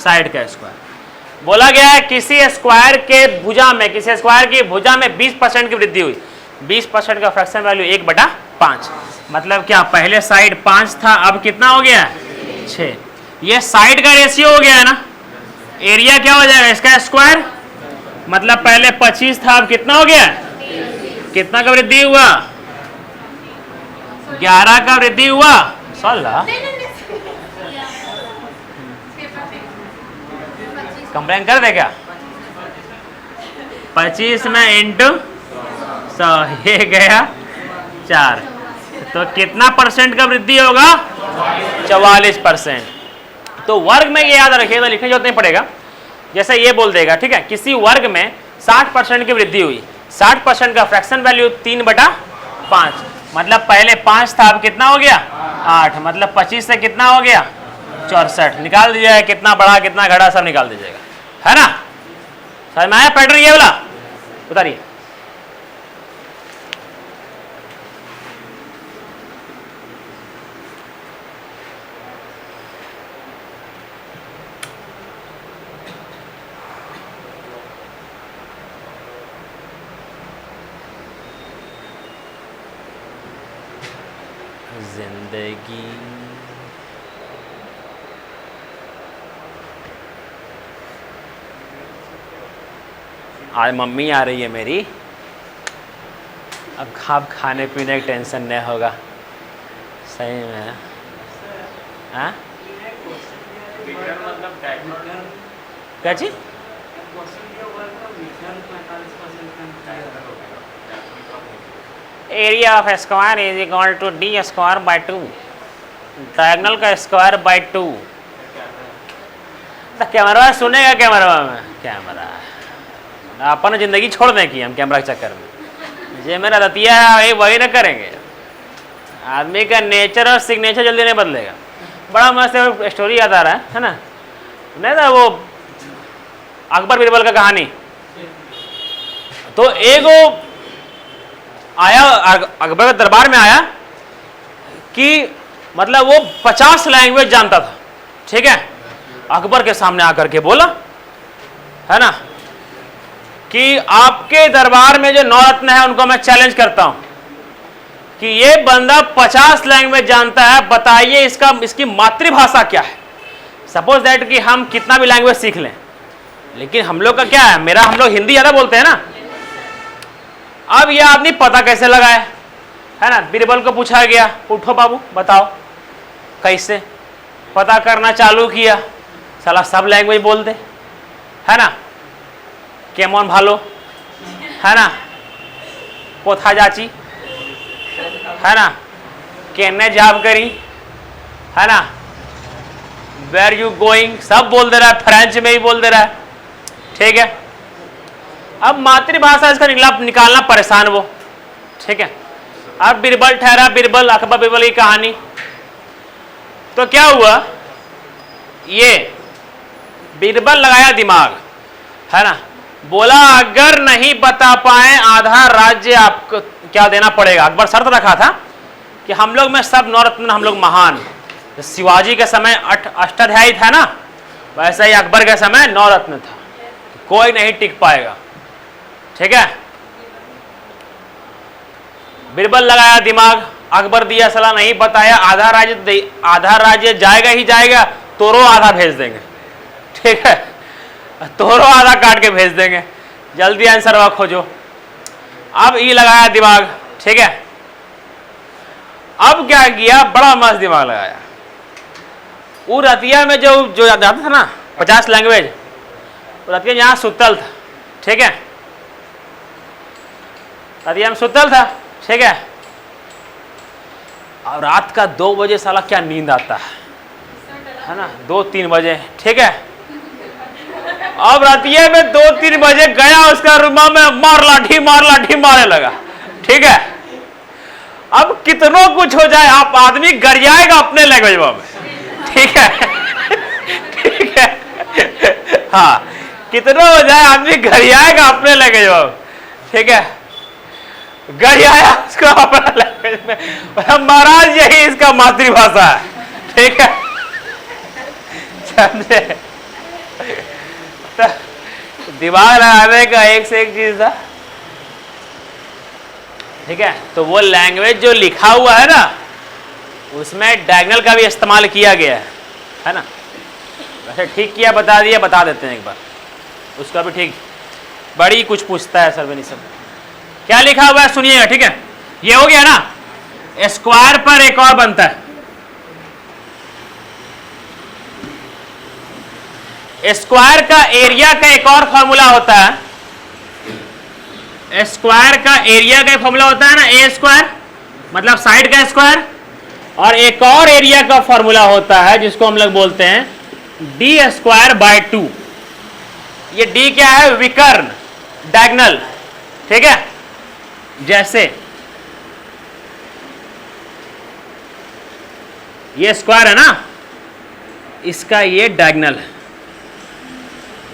A: साइड का स्क्वायर। बोला गया है किसी स्क्वायर के भुजा में, किसी स्क्वायर की भुजा में 20% की वृद्धि हुई। 20% का फ्रैक्शन वैल्यू 1/5, मतलब क्या, पहले साइड 5 था, अब कितना हो गया, 6। ये साइड का रेशियो हो गया है ना। एरिया क्या हो जाएगा इसका, स्क्वायर, मतलब पहले 25 था, अब कितना हो गया, कितना का वृद्धि हुआ, 11 का वृद्धि हुआ। कंप्लेन कर दे क्या, 25 में इंटू 100, ये गया 4, तो कितना परसेंट का वृद्धि होगा, 44%। तो वर्ग में ये याद रखिएगा, लिखने की जरूरत नहीं पड़ेगा, जैसे ये बोल देगा, ठीक है। किसी वर्ग में 60% की वृद्धि हुई, 60% का फ्रैक्शन वैल्यू 3/5, मतलब पहले 5 था, अब कितना हो गया, 8, मतलब 25 से कितना हो गया, 64। निकाल दीजिएगा कितना बढ़ा कितना घटा, सब निकाल दीजिएगा, है ना। समझ में आया पैटर्न ये वाला, उतारिए। जिंदगी आज मम्मी आ रही है मेरी, अब खाने पीने की टेंशन नहीं होगा, सही में। हाँ क्या चीज, area of square is equal to D square by 2, diagonal का स्क्वायर बाई 2। तो कैमरा सुनेगा, कैमरा में कैमरा अपन जिंदगी छोड़ दें कि हम कैमरा के चक्कर में, ये मेरा रतिया है वही ना करेंगे। आदमी का नेचर और सिग्नेचर जल्दी नहीं बदलेगा। बड़ा मस्त स्टोरी याद आ रहा है ना, नहीं था वो अकबर बीरबल का कहानी। तो एक आया अकबर के दरबार में आया कि मतलब वो 50 लैंग्वेज जानता था, ठीक है। अकबर के सामने आकर के बोला, है ना, कि आपके दरबार में जो 9 रत्न है उनको मैं चैलेंज करता हूं कि ये बंदा 50 लैंग्वेज जानता है, बताइए इसकी मातृभाषा क्या है। सपोज दैट कि हम कितना भी लैंग्वेज सीख लें, लेकिन हम लोग का क्या है, हम लोग हिंदी ज़्यादा बोलते हैं ना। अब यह आदमी पता कैसे लगाए, है ना। बीरबल को पूछा गया, उठो बाबू बताओ कैसे। पता करना चालू किया, साला सब लैंग्वेज बोल दे, है ना। केमन भालो, है ना, कोथा जाची, है ना, केने जॉब करी, है ना, वेर यू गोइंग, सब बोल दे रहा है, फ्रेंच में ही बोल दे रहा है, ठीक है। अब मातृभाषा इसका निकालना परेशान वो, ठीक है। अब बीरबल ठहरा, बीरबल अकबर बीरबल की कहानी। तो क्या हुआ, ये बीरबल लगाया दिमाग, है ना, बोला अगर नहीं बता पाए आधा राज्य आपको क्या देना पड़ेगा। अकबर शर्त रखा था कि हम लोग में सब नवरत्न, हम लोग महान। शिवाजी के समय अष्टाध्यायी था ना, वैसे ही अकबर के समय नवरत्न था, कोई नहीं टिक पाएगा। ठीक है, बिरबल लगाया दिमाग, अकबर दिया सलाह, नहीं बताया, आधा राज्य जाएगा ही जाएगा, तोरो आधा भेज देंगे। ठीक है, तोरो आधा काट के भेज देंगे, जल्दी आंसर वह खोजो। अब ई लगाया दिमाग। ठीक है, अब क्या किया, बड़ा मस्त दिमाग लगाया। वो रतिया में जो जाता था ना 50 लैंग्वेज, रतिया यहाँ सुतल था। ठीक है, रतिया में सुतल था। ठीक है, और रात का 2 बजे साला क्या नींद आता है ना, 2-3 बजे। ठीक है, अब रतिया में 2-3 बजे गया उसका रूम में, मार लाठी मारने लगा। ठीक है, अब कितनों कुछ हो जाए, आप आदमी गरियाएगा अपने लैंग्वेज में। ठीक है, ठीक है, हाँ, कितना हो जाए आदमी गरियाएगा अपने लैंग्वेज में। ठीक है, गरियाया उसको अपना लैंग्वेज में, महाराज यही इसका मातृभाषा है। ठीक है, समझे? तो दिमाग लगाने का एक से एक चीज था। ठीक है, तो वो लैंग्वेज जो लिखा हुआ है ना, उसमें डायगोनल का भी इस्तेमाल किया गया है ना। वैसे ठीक किया, बता दिया, बता देते हैं एक बार उसका भी। ठीक, बड़ी कुछ पूछता है सर्वेनी सब। क्या लिखा हुआ है सुनिएगा। ठीक है, ये हो गया ना। स्क्वायर पर एक और बनता है, स्क्वायर का एरिया का एक और फॉर्मूला होता है। स्क्वायर का एरिया का फॉर्मूला होता है ना, ए स्क्वायर मतलब साइड का स्क्वायर, और एक और एरिया का फॉर्मूला होता है जिसको हम लोग बोलते हैं डी स्क्वायर बाय 2। ये डी क्या है, विकर्ण, डायगोनल। ठीक है, जैसे ये स्क्वायर है ना, इसका ये डायगोनल है।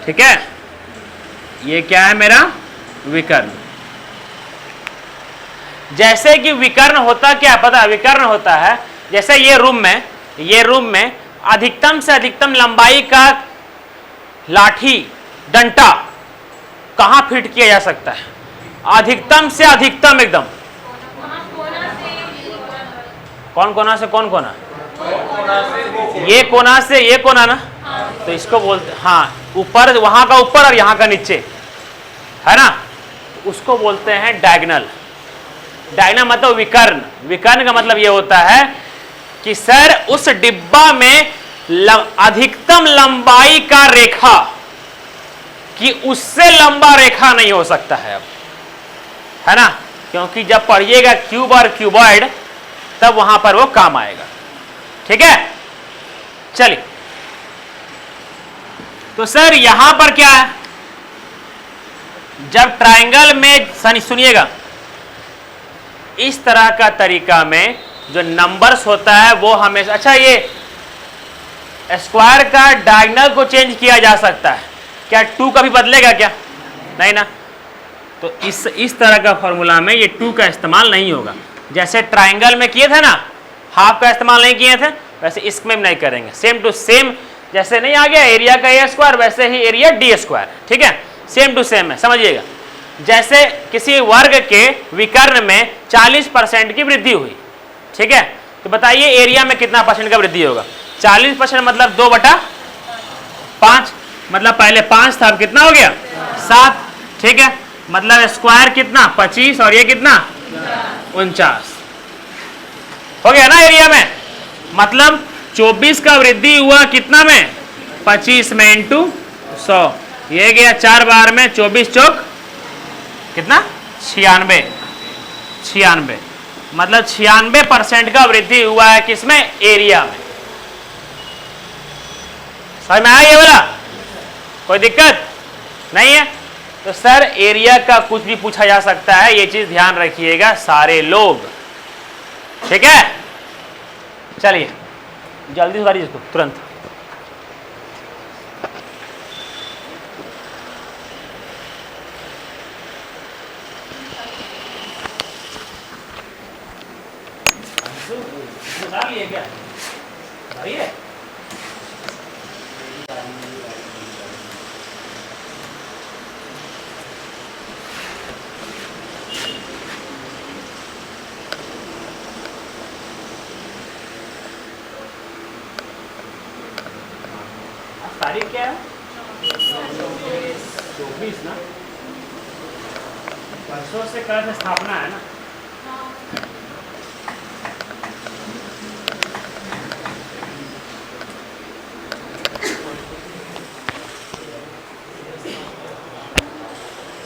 A: ठीक है, ये क्या है मेरा, विकर्ण। जैसे कि विकर्ण होता क्या पता, विकर्ण होता है जैसे ये रूम में अधिकतम से अधिकतम लंबाई का लाठी डंटा कहां फिट किया जा सकता है, अधिकतम से अधिकतम एकदम। कौन कोना से कौन कोना, ये कोना से ये कोना ना, तो इसको बोलते, हाँ, ऊपर, वहां का ऊपर और यहां का नीचे है ना, उसको बोलते हैं डायगोनल। डायगोनल मतलब विकर्ण। विकर्ण का मतलब ये होता है कि सर उस डिब्बा में अधिकतम लंबाई का रेखा कि उससे लंबा रेखा नहीं हो सकता है अब, है ना, क्योंकि जब पढ़िएगा क्यूब और क्यूबॉइड तब वहां पर वो काम आएगा। ठीक है, चलिए, तो सर यहां पर क्या है, जब ट्रायंगल में, सुनिएगा, इस तरह का तरीका में जो नंबर्स होता है वो हमेशा, अच्छा ये स्क्वायर का डायगोनल को चेंज किया जा सकता है क्या, 2 कभी बदलेगा क्या, नहीं ना, तो इस तरह का फॉर्मूला में ये 2 का इस्तेमाल नहीं होगा। जैसे ट्रायंगल में किए थे ना, हाफ का इस्तेमाल नहीं किए थे, वैसे इसमें नहीं करेंगे। सेम टू सेम, जैसे नहीं आ गया एरिया का ए स्क्वायर, वैसे ही एरिया डी स्क्वायर। ठीक है, सेम टू सेम है, समझिएगा। जैसे किसी वर्ग के विकर्ण में 40% की वृद्धि हुई, ठीक है, तो बताइए एरिया में कितना परसेंट का वृद्धि होगा, 40% मतलब 2/5, मतलब पहले 5 था, अब कितना हो गया 7। ठीक है, मतलब स्क्वायर कितना 25 और ये कितना 49 हो गया ना एरिया में, मतलब 24 का वृद्धि हुआ कितना में, 25 में इंटू 100, ये गया 4 बार में, 24 चौक कितना 96, मतलब 96% का वृद्धि हुआ है किसमें, एरिया में। समझ में आया ये वाला, कोई दिक्कत नहीं है। तो सर एरिया का कुछ भी पूछा जा सकता है, ये चीज ध्यान रखिएगा सारे लोग। ठीक है, चलिए जल्दी से इसको तुरंत। डाल लिए क्या भाई है? तारीख क्या है? 24 ना, परसों से कल से स्थापना है ना।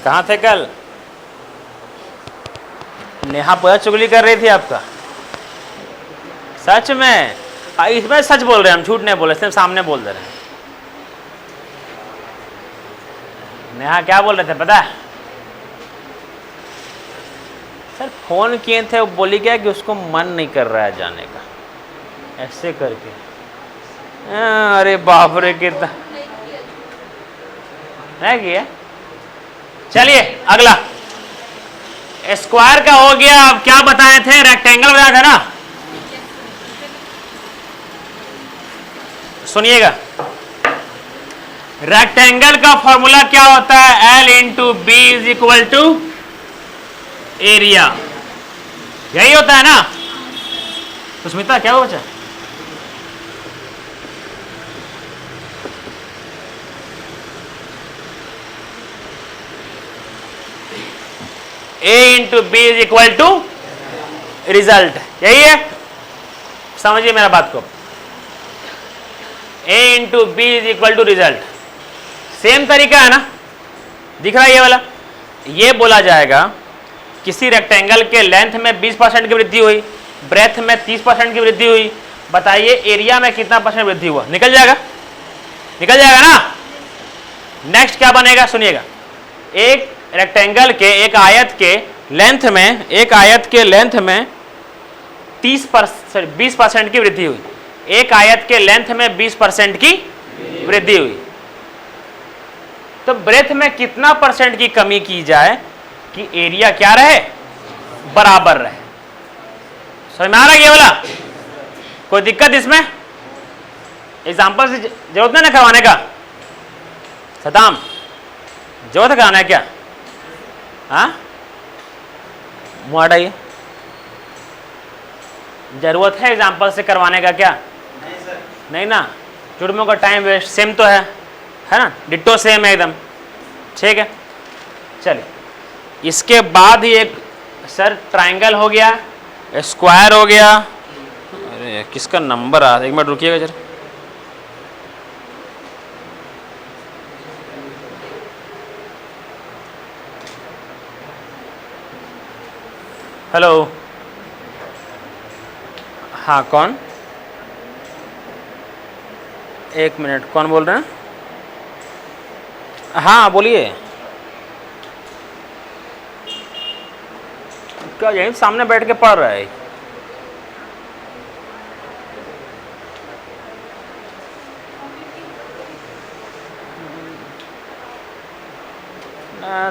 A: कहाँ थे कल? नेहा पूरा चुगली कर रही थी आपका। सच में? इसमें सच बोल रहे हैं हम, झूठ नहीं बोल रहे, सिर्फ सामने बोल दे रहे हैं। नेहा क्या बोल रहे थे पता है? सर फोन किए थे, वो बोली क्या कि उसको मन नहीं कर रहा है जाने का, ऐसे करके। अरे बाप रे, कितना है किया। चलिए अगला स्क्वायर का हो गया। अब क्या बताए थे? रेक्टेंगल बताया था ना। सुनिएगा, रेक्टेंगल का फॉर्मूला क्या होता है? L into B is equal to area, यही होता है ना। सुष्मिता क्या हो बचा? A into B is equal to result, यही है। समझिए मेरा बात को। A into B is equal to result, same तरीका है ना, दिख रहा है ये वाला। ये बोला जाएगा किसी रेक्टेंगल के लेंथ में 20% की वृद्धि हुई, ब्रेथ में 30% की वृद्धि हुई, बताइए एरिया में कितना परसेंट वृद्धि हुआ? निकल जाएगा, निकल जाएगा ना। नेक्स्ट क्या बनेगा सुनिएगा, एक रेक्टेंगल के, एक आयत के लेंथ में, एक आयत के लेंथ में 20% की वृद्धि हुई, एक आयत के लेंथ में 20% की वृद्धि हुई, तो ब्रेथ में कितना परसेंट की कमी की जाए कि एरिया क्या रहे? बराबर रहे। समझ में आ रहा है ये वाला? कोई दिक्कत इसमें? एग्जाम्पल से जरूरत नहीं ना करवाने का। सदाम जरूरत है कराना है क्या? हाँ, मुँह हटाइए। जरूरत है एग्जाम्पल से करवाने का क्या? नहीं सर, नहीं ना। जुड़मों का टाइम वेस्ट, सेम तो है ना, डिट्टो सेम है एकदम। ठीक है, चलिए इसके बाद ही एक सर ट्रायंगल हो गया, स्क्वायर हो गया। अरे किसका नंबर आ, एक मिनट रुकिएगा जरा। हेलो, हाँ कौन? एक मिनट, कौन बोल रहे हैं? हाँ बोलिए। क्या यहीं सामने बैठ के पढ़ रहा है?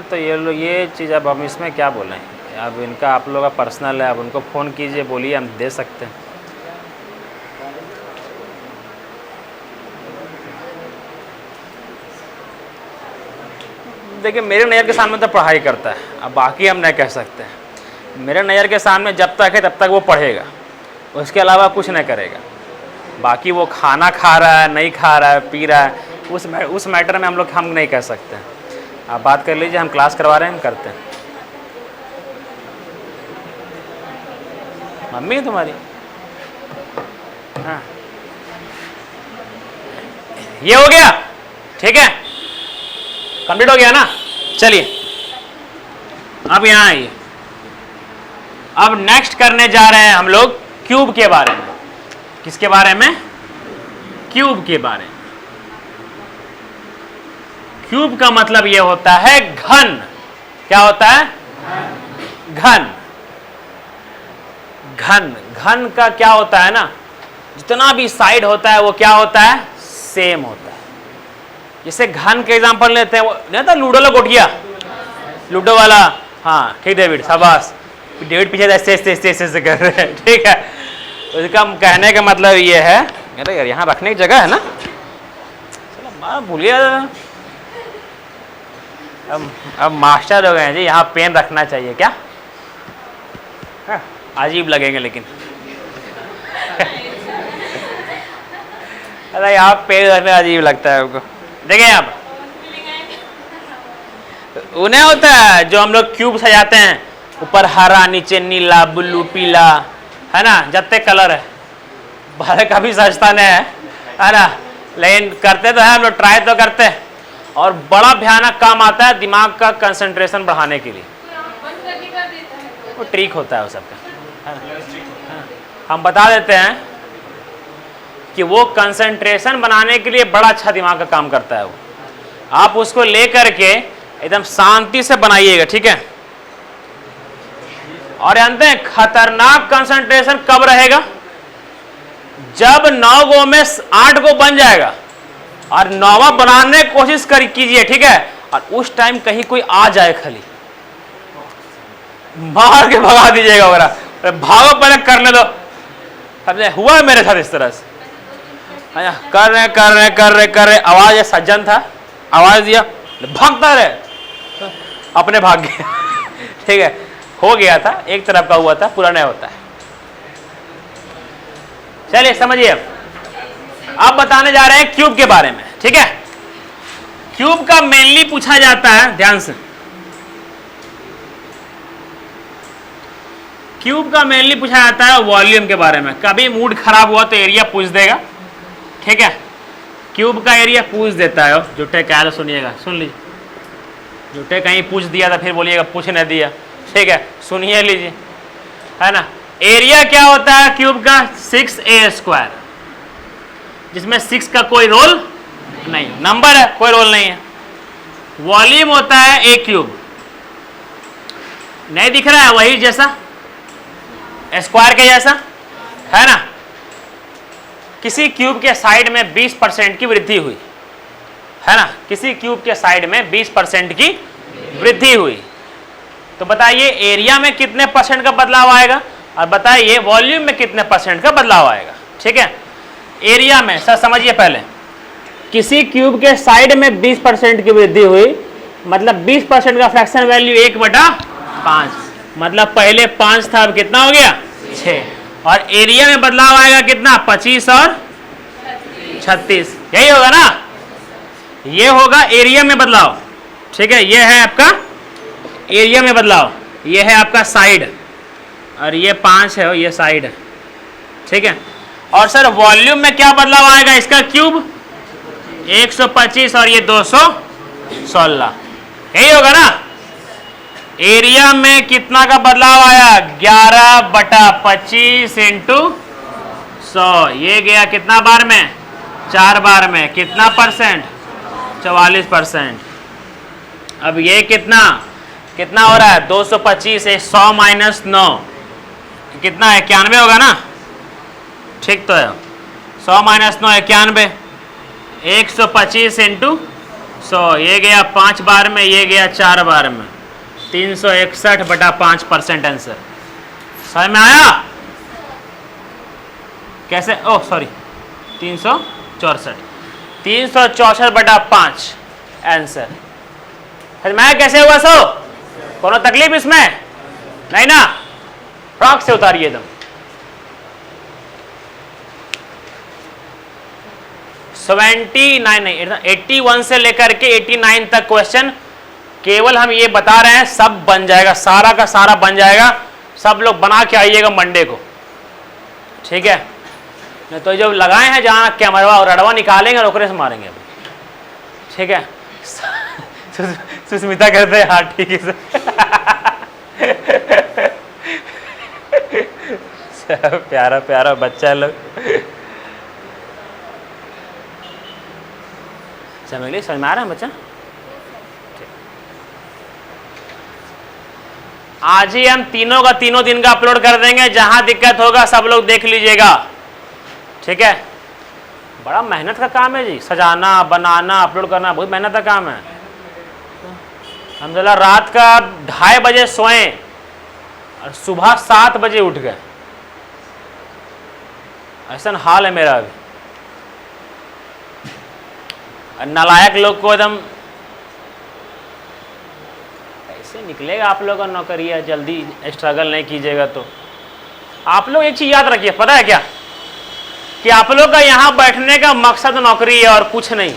A: तो ये लोग, ये चीज़ अब हम इसमें क्या बोलें? अब इनका, आप लोगों का पर्सनल है, अब उनको फ़ोन कीजिए, बोलिए, हम दे सकते हैं। देखिए मेरे नज़र के सामने तो पढ़ाई करता है, अब बाकी हम नहीं कह सकते हैं। मेरे नज़र के सामने जब तक है तब तक वो पढ़ेगा, उसके अलावा कुछ नहीं करेगा। बाकी वो खाना खा रहा है, नहीं खा रहा है, पी रहा है, उस मैटर में हम नहीं कह सकते हैं। आप बात कर लीजिए, हम क्लास करवा रहे हैं, हम करते हैं। मम्मी है तुम्हारी? हाँ, ये हो गया, ठीक है, कंप्लीट हो गया ना। चलिए अब यहाँ आइए, अब नेक्स्ट करने जा रहे हैं हम लोग क्यूब के बारे में। किसके बारे में? क्यूब के बारे में। क्यूब का मतलब यह होता है घन। क्या होता है? घन। घन, घन का क्या होता है ना, जितना भी साइड होता है वो क्या होता है? सेम होता है। जैसे घन के एग्जांपल लेते हैं, वो नहीं था लूडो लोग उठ गया, लूडो वाला। हाँ ठीक डेविड, शाबाश। डेविड पीछे ऐसे ऐसे ऐसे ऐसे कर रहे हैं, ठीक है। तो इसका कहने का मतलब ये है, अरे यार यहाँ रखने की जगह है ना, चलो माँ भूलिए। अब मास्टर हो गए हैं जी, यहाँ पेन रखना चाहिए क्या? अजीब लगेंगे लेकिन अरे यहाँ पेन रखना अजीब लगता है हमको। देखिए आप, उन्हें होता है जो हम लोग क्यूब सजाते हैं, ऊपर हरा, नीचे नीला, ब्लू, पीला, है ना, जत्ते कलर है, बाहर का भी सजता नहीं है ना, लेकिन करते तो है हम लोग, ट्राई तो करते हैं। और बड़ा भयानक काम आता है दिमाग का कंसंट्रेशन बढ़ाने के लिए, वो ट्रिक होता है वो सबका, है ना। हम बता देते हैं कि वो कंसंट्रेशन बनाने के लिए बड़ा अच्छा दिमाग का काम करता है वो। आप उसको ले करके एकदम शांति से बनाइएगा, ठीक है। और जानते हैं खतरनाक कंसंट्रेशन कब रहेगा? जब 9 गो में 8 गो बन जाएगा और 9वां बनाने की कोशिश कीजिए, ठीक है। और उस टाइम कहीं कोई आ जाए, खाली मार के भगा दीजिएगा वगैरह, भागो पहले करने दो। समझे? हुआ है मेरे साथ इस तरह से, कर रहे आवाज, ये सज्जन था, आवाज दिया, भागता रहे, अपने भाग गया ठीक है, हो गया था, एक तरफ का हुआ था, पूरा नहीं होता है। चलिए समझिए, अब बताने जा रहे हैं क्यूब के बारे में, ठीक है। क्यूब का मेनली पूछा जाता है, ध्यान से, क्यूब का मेनली पूछा जाता है वॉल्यूम के बारे में। कभी मूड खराब हुआ तो एरिया पूछ देगा, ठीक है। क्यूब का एरिया पूछ देता है, जुटे क्या सुनिएगा, सुन लीजिए, जुटे कहीं पूछ दिया था फिर बोलिएगा पूछ नहीं दिया, ठीक है, सुनिए लीजिए, है ना। एरिया क्या होता है क्यूब का? 6a², जिसमें 6 का कोई रोल नहीं, नंबर है, कोई रोल नहीं है। वॉल्यूम होता है a³, नहीं दिख रहा है, वही जैसा स्क्वायर के जैसा, है ना। किसी क्यूब के साइड में 20% की वृद्धि हुई, है ना, किसी क्यूब के साइड में 20% की वृद्धि हुई, तो बताइए एरिया में कितने % का बदलाव आएगा, और बताइए वॉल्यूम में कितने % का बदलाव आएगा, ठीक है। एरिया में सर समझिए, पहले किसी क्यूब के साइड में 20% की वृद्धि हुई, मतलब 20% का फ्रैक्शन वैल्यू 1/5, मतलब पहले 5 था, अब कितना हो गया 6, और एरिया में बदलाव आएगा कितना 25 और 36, यही होगा ना, ये होगा एरिया में बदलाव, ठीक है। ये है आपका एरिया में बदलाव, ये है आपका साइड, और ये 5 है, ये साइड है, ठीक है। और सर वॉल्यूम में क्या बदलाव आएगा? इसका क्यूब 125 और ये 216, यही होगा ना। एरिया में कितना का बदलाव आया? 11/25 × 100, ये गया कितना बार में? 4 बार में, कितना %? 44%। अब ये कितना हो रहा है? 225 है, 100 - 9 कितना है? 91 होगा ना, ठीक तो है। 100 - 9 91, 125 × 100, ये गया 5 बार में, ये गया 4 बार में, 361/5% आंसर। समझ में आया कैसे? Oh sorry, 364, 364/5 answer. समझ में आया कैसे हुआ? सो कोनो तकलीफ इसमें नहीं ना, फ्रॉक से उतारिए एकदम। 79 नहीं, 81 से लेकर के 89 तक क्वेश्चन केवल हम ये बता रहे हैं, सब बन जाएगा, सारा का सारा बन जाएगा। सब लोग बना के आइएगा मंडे को, ठीक है। नहीं तो जो लगाए हैं जहाँ कैमरा और रड़वा निकालेंगे और ओकरे से मारेंगे, ठीक है। सुस्मिता कहते हैं हाँ ठीक है प्यारा प्यारा बच्चा लोग, समझ में आ रहा है बच्चा? आज ही हम तीनों का तीनों दिन का अपलोड कर देंगे, जहां दिक्कत होगा सब लोग देख लीजिएगा, ठीक है। बड़ा मेहनत का काम है जी, सजाना बनाना अपलोड करना बहुत मेहनत का काम है। हम जरा रात का 2:30 बजे सोए और सुबह 7 बजे उठ गए, ऐसा हाल है मेरा अभी। नालायक लोग को एकदम ऐसे निकलेगा आप लोग का नौकरियां, जल्दी स्ट्रगल नहीं कीजिएगा तो। आप लोग एक चीज याद रखिए, पता है क्या, कि आप लोग का यहां बैठने का मकसद नौकरी है और कुछ नहीं।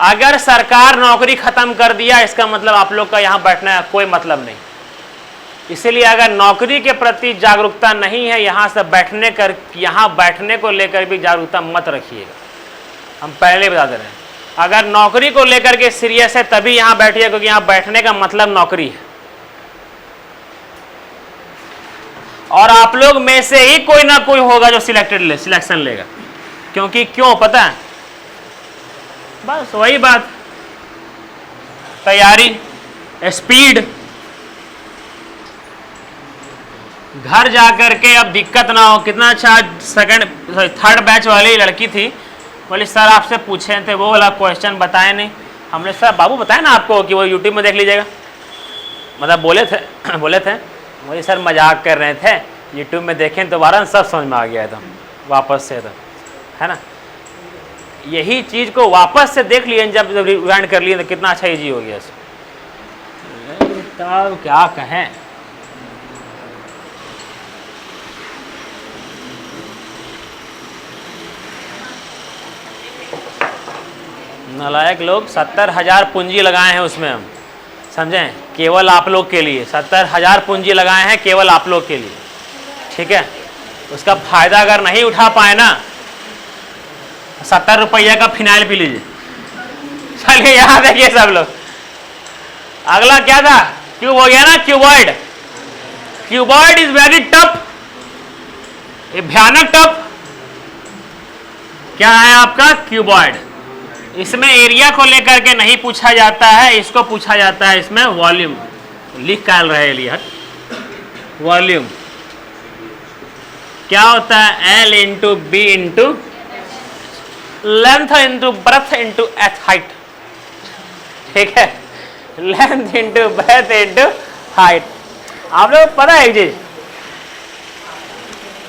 A: अगर सरकार नौकरी खत्म कर दिया इसका मतलब आप लोग का यहां बैठने का कोई मतलब नहीं। इसीलिए अगर नौकरी के प्रति जागरूकता नहीं है, यहां से यहां बैठने को लेकर भी जागरूकता मत रखिएगा। हम पहले बता दे रहे हैं, अगर नौकरी को लेकर के सीरियस है तभी यहां बैठिए, क्योंकि यहां बैठने का मतलब नौकरी है। और आप लोग में से ही कोई ना कोई होगा जो सिलेक्शन लेगा। क्योंकि क्यों पता है, बस वही बात, तैयारी, स्पीड। घर जाकर के अब दिक्कत ना हो। कितना अच्छा थर्ड बैच वाली लड़की थी, बोले सर आपसे पूछे थे वो वाला क्वेश्चन बताए नहीं। हमने सर बाबू बताया ना आपको कि वो यूट्यूब में देख लीजिएगा, मतलब बोले थे मुझे सर मजाक कर रहे थे, यूट्यूब में देखें दोबारा सब समझ में आ गया था वापस से, तो है ना। यही चीज़ को वापस से देख लिए, जब रिवाइंड कर लिए तो कितना अच्छा इजी हो गया। तब क्या कहें, नालायक लोग 70,000 पूंजी लगाए हैं उसमें, हम समझें, केवल आप लोग के लिए 70,000 पूंजी लगाए हैं केवल आप लोग के लिए, ठीक है। उसका फायदा अगर नहीं उठा पाए ना, 70 रुपया का फिनाइल पी लीजिए। चलिए यहाँ देखिए सब लोग, अगला क्या था, क्यूब हो गया ना, cuboid. Cuboid is very tough, ये भयानक टफ। क्या है आपका क्यूबॉइड। इसमें एरिया को लेकर के नहीं पूछा जाता है, इसको पूछा जाता है इसमें वॉल्यूम। लिख काल रहे लिए वॉल्यूम क्या होता है, L into B into length into breadth into H height, ठीक है। Length into breadth into height. आप लोग पता है एक चीज,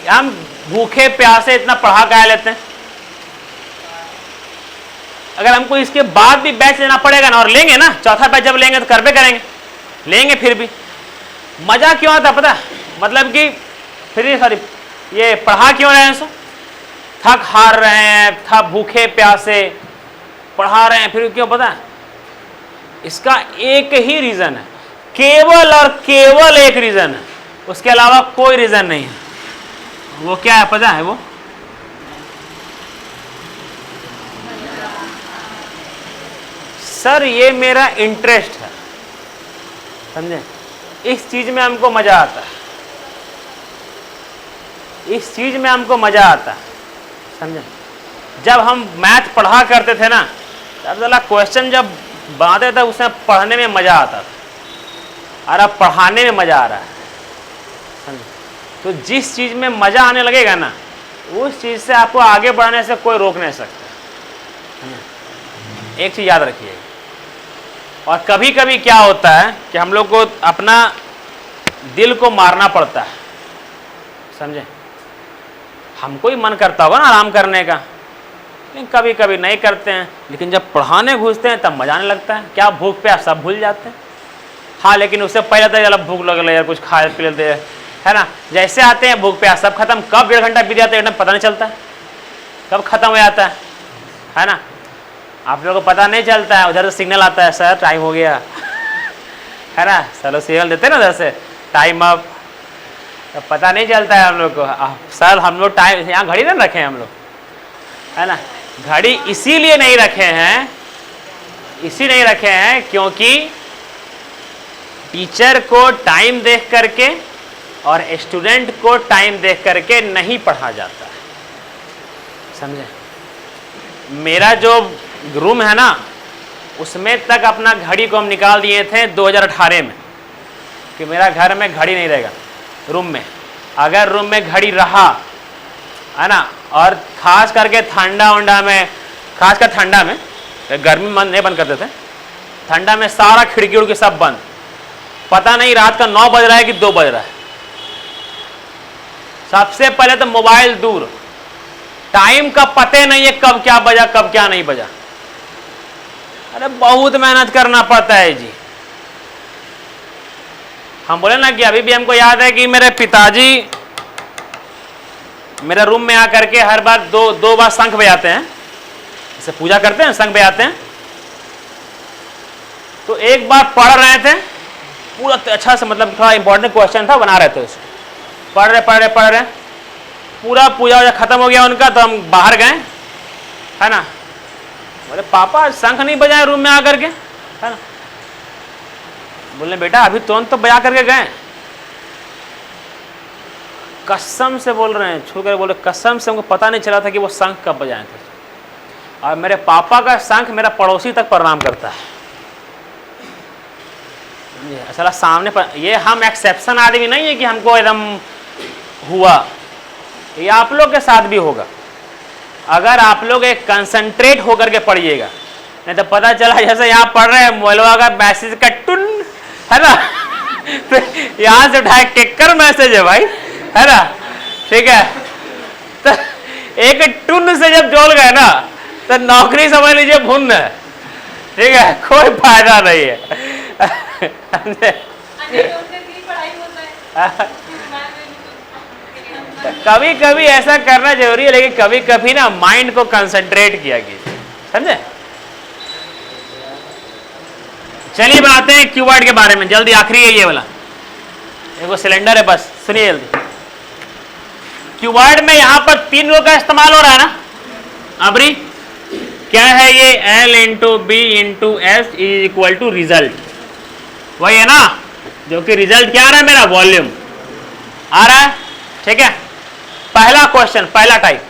A: हम भूखे प्यासे इतना पढ़ा क्या लेते हैं। अगर हमको इसके बाद भी बैच लेना पड़ेगा ना, और लेंगे ना, चौथा बैच जब लेंगे तो करबे करेंगे, लेंगे फिर भी मजा क्यों आता पता, मतलब कि फिर सॉरी ये पढ़ा क्यों रहे हैं, सो थक हार रहे हैं, थक भूखे प्यासे पढ़ा रहे हैं, फिर क्यों पता है, इसका एक ही रीजन है, केवल और केवल एक रीजन है, उसके अलावा कोई रीजन नहीं है। वो क्या है पता है, वो सर ये मेरा इंटरेस्ट है, समझे, इस चीज में हमको मजा आता है, इस चीज में हमको मजा आता है, समझे। जब हम मैथ पढ़ा करते थे ना, तब साला क्वेश्चन जब बनाते थे उसमें पढ़ने में मजा आता था, और अब पढ़ाने में मजा आ रहा है, समझे। तो जिस चीज में मजा आने लगेगा ना, उस चीज से आपको आगे बढ़ने से कोई रोक नहीं सकता, समझे। एक चीज याद रखिएगा। और कभी कभी क्या होता है कि हम लोग को अपना दिल को मारना पड़ता है, समझे। हमको ही मन करता होगा ना आराम करने का, लेकिन कभी कभी नहीं करते हैं, लेकिन जब पढ़ाने घुसते हैं तब मजा आने लगता है। क्या भूख प्यास सब भूल जाते हैं, हाँ, लेकिन उससे पहले तो चलो भूख लग यार कुछ खा पी लेते हैं, है ना। जैसे आते हैं भूख प्यास सब खत्म, कब 1.5 घंटा बीत जाता है एकदम पता नहीं चलता है, कब खत्म हो जाता है ना। आप लोगों को पता नहीं चलता है, उधर से सिग्नल आता है सर टाइम हो गया, है ना, सर सिग्नल देते हैं ना उधर से टाइम अप, तो पता नहीं चलता है हम लोग को। सर हम लोग टाइम यहाँ घड़ी ना रखे हैं हम लोग, है ना। घड़ी इसीलिए नहीं रखे हैं, नहीं रखे हैं क्योंकि टीचर को टाइम देख करके और स्टूडेंट को टाइम देख करके नहीं पढ़ा जाता है, समझे। मेरा जो रूम है ना, उसमें तक अपना घड़ी को हम निकाल दिए थे 2018 में, कि मेरा घर में घड़ी नहीं रहेगा रूम में। अगर रूम में घड़ी रहा, है ना, और खास करके ठंडा उंडा में, खासकर ठंडा में, गर्मी में नहीं बंद करते थे, ठंडा में सारा खिड़की उड़की सब बंद, पता नहीं रात का 9 बज रहा है कि 2 बज रहा है, सबसे पहले तो मोबाइल दूर, टाइम का पते नहीं है कब क्या बजा कब क्या नहीं बजा। अरे बहुत मेहनत करना पड़ता है जी। हम बोले ना कि अभी भी हमको याद है कि मेरे पिताजी मेरे रूम में आकर के हर बार दो बार शंख बजाते हैं, जैसे पूजा करते हैं शंख बजाते हैं। तो एक बार पढ़ रहे थे पूरा अच्छा से, मतलब थोड़ा इंपॉर्टेंट क्वेश्चन था, बना रहे थे उसे, पढ़ रहे पूरा पूजा वूजा खत्म हो गया उनका। तो हम बाहर गए, है ना, बोले पापा शंख नहीं बजाए रूम में आकर के, है ना। बोले बेटा अभी तुरंत तो बजा करके गए। कसम से बोल रहे हैं, छू कर बोले कसम से, हमको पता नहीं चला था कि वो शंख कब बजाए थे। और मेरे पापा का शंख मेरा पड़ोसी तक प्रणाम करता है। असल सामने पर, ये हम एक्सेप्शन आदमी नहीं है कि हमको एकदम हुआ, ये आप लोग के साथ भी होगा। अगर आप लोग एक कंसंट्रेट होकर के पढ़िएगा, नहीं तो पता चला जैसे यहाँ पढ़ रहे हैं मोबाइल का मैसेज का टुन, है ना, तो यहाँ से उठाए टेक्कर मैसेज है भाई, है ना, ठीक है। तो एक टुन से जब जोड़ गए ना तो नौकरी समझ लीजिए भुन्न है, ठीक है, कोई फायदा नहीं है। कभी कभी ऐसा करना जरूरी है, लेकिन कभी कभी ना माइंड को कंसंट्रेट किया कीजिए, समझे। चलिए बनाते हैं क्यूबॉइड के बारे में, जल्दी, आखिरी है ये वाला, वो सिलेंडर है, बस सुनिए जल्दी। क्यूबॉइड में यहां पर 3 रो का इस्तेमाल हो रहा है ना। अबरी क्या है ये, L into B into S is equal to result, वही है ना, जो कि रिजल्ट क्या आ रहा है मेरा, वॉल्यूम आ रहा है, ठीक है। पहला क्वेश्चन, पहला टाइप,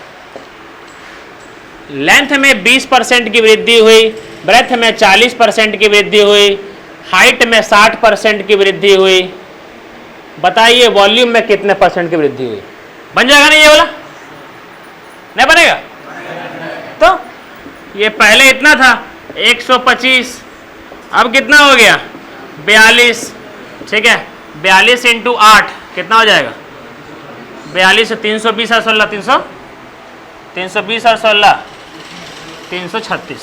A: लेंथ में 20% की वृद्धि हुई, ब्रेथ में 40% की वृद्धि हुई, हाइट में 60% की वृद्धि हुई, बताइए वॉल्यूम में कितने % की वृद्धि हुई। बन जाएगा नहीं ये वाला, नहीं बनेगा। तो ये पहले इतना था 125, अब कितना हो गया 42, ठीक है। 42 इंटू 8 कितना हो जाएगा, 42 से 320 और 16, 320 और 16 336।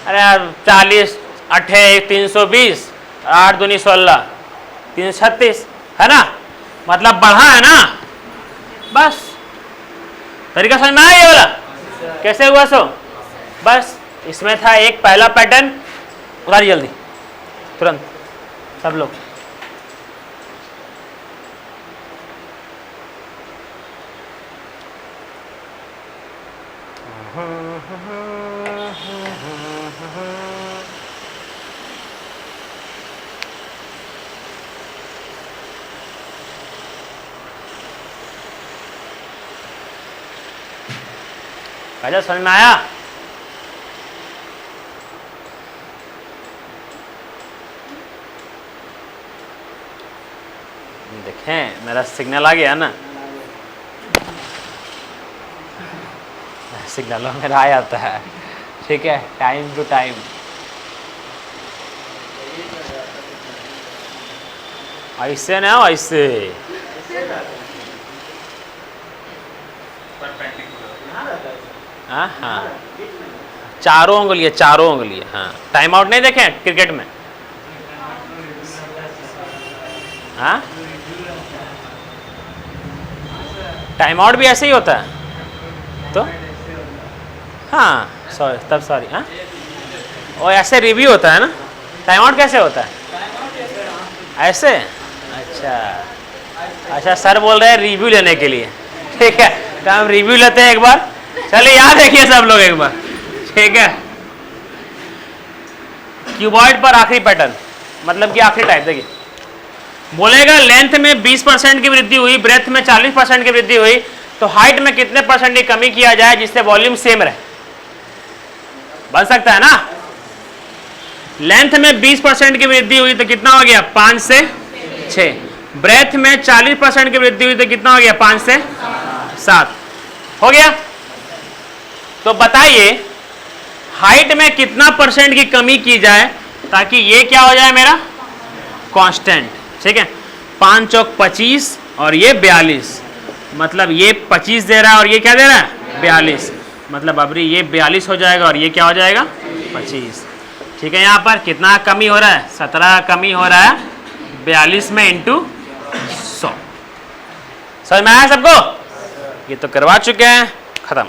A: अरे यार 40 8 320, 8 दूनी 16, 336, है ना, मतलब बढ़ा है ना। बस तरीका समझ में आया ये वाला, कैसे हुआ सो। बस इसमें था एक पहला पैटर्न, उतारिए जल्दी तुरंत सब लोग। कैसा समझ में आया। देखें मेरा सिग्नल आ गया ना, सिग्नल मेरा आ जाता है, ठीक है, टाइम टू टाइम। ऐसे ना हो, ऐसे हाँ हाँ, चारों उंगली, चारों उंगली, हाँ। टाइम आउट नहीं देखे क्रिकेट में, हाँ, टाइम आउट भी ऐसे ही होता है। तो हाँ सॉरी, तब सॉरी, हाँ, और ऐसे रिव्यू होता है ना। टाइम आउट कैसे होता है, ऐसे, अच्छा अच्छा, सर बोल रहे हैं रिव्यू लेने के लिए, ठीक है, तो हम रिव्यू लेते हैं एक बार। चलिए याद रखिए सब लोग एक बार, ठीक है। क्यूबॉइड पर आखिरी पैटर्न, मतलब कि आखिरी टाइप, देखिए बोलेगा लेंथ में 20% की वृद्धि हुई, ब्रेथ में 40% की वृद्धि हुई, तो हाइट में कितने % की कमी किया जाए जिससे वॉल्यूम सेम रहे। बन सकता है ना। लेंथ में 20% की वृद्धि हुई तो कितना हो गया, 5 से 6। ब्रेथ में 40% की वृद्धि हुई तो कितना हो गया, 5 से 7 हो गया। तो बताइए हाइट में कितना % की कमी की जाए ताकि ये क्या हो जाए मेरा, कांस्टेंट, ठीक है। 5 चौक 25 और ये 42, मतलब ये 25 दे रहा है और ये क्या दे रहा है 42, मतलब अबरी ये 42 हो जाएगा और ये क्या हो जाएगा 25। ठीक है, यहाँ पर कितना कमी हो रहा है 17 कमी हो रहा है 42 में इंटू 100। समझ में आया सबको? ये तो करवा चुके हैं, खत्म।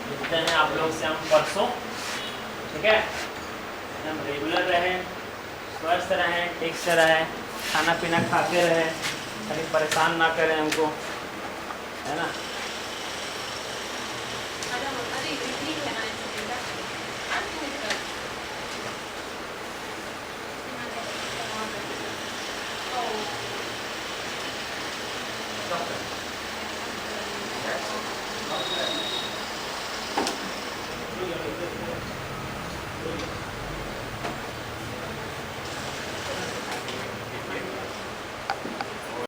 A: मिलते हैं आप लोग से हम परसों, ठीक है? हम रेगुलर रहें, स्वस्थ रहें, ठीक से रहें, खाना पीना खाते रहें, कहीं परेशान ना करें हमको, है ना?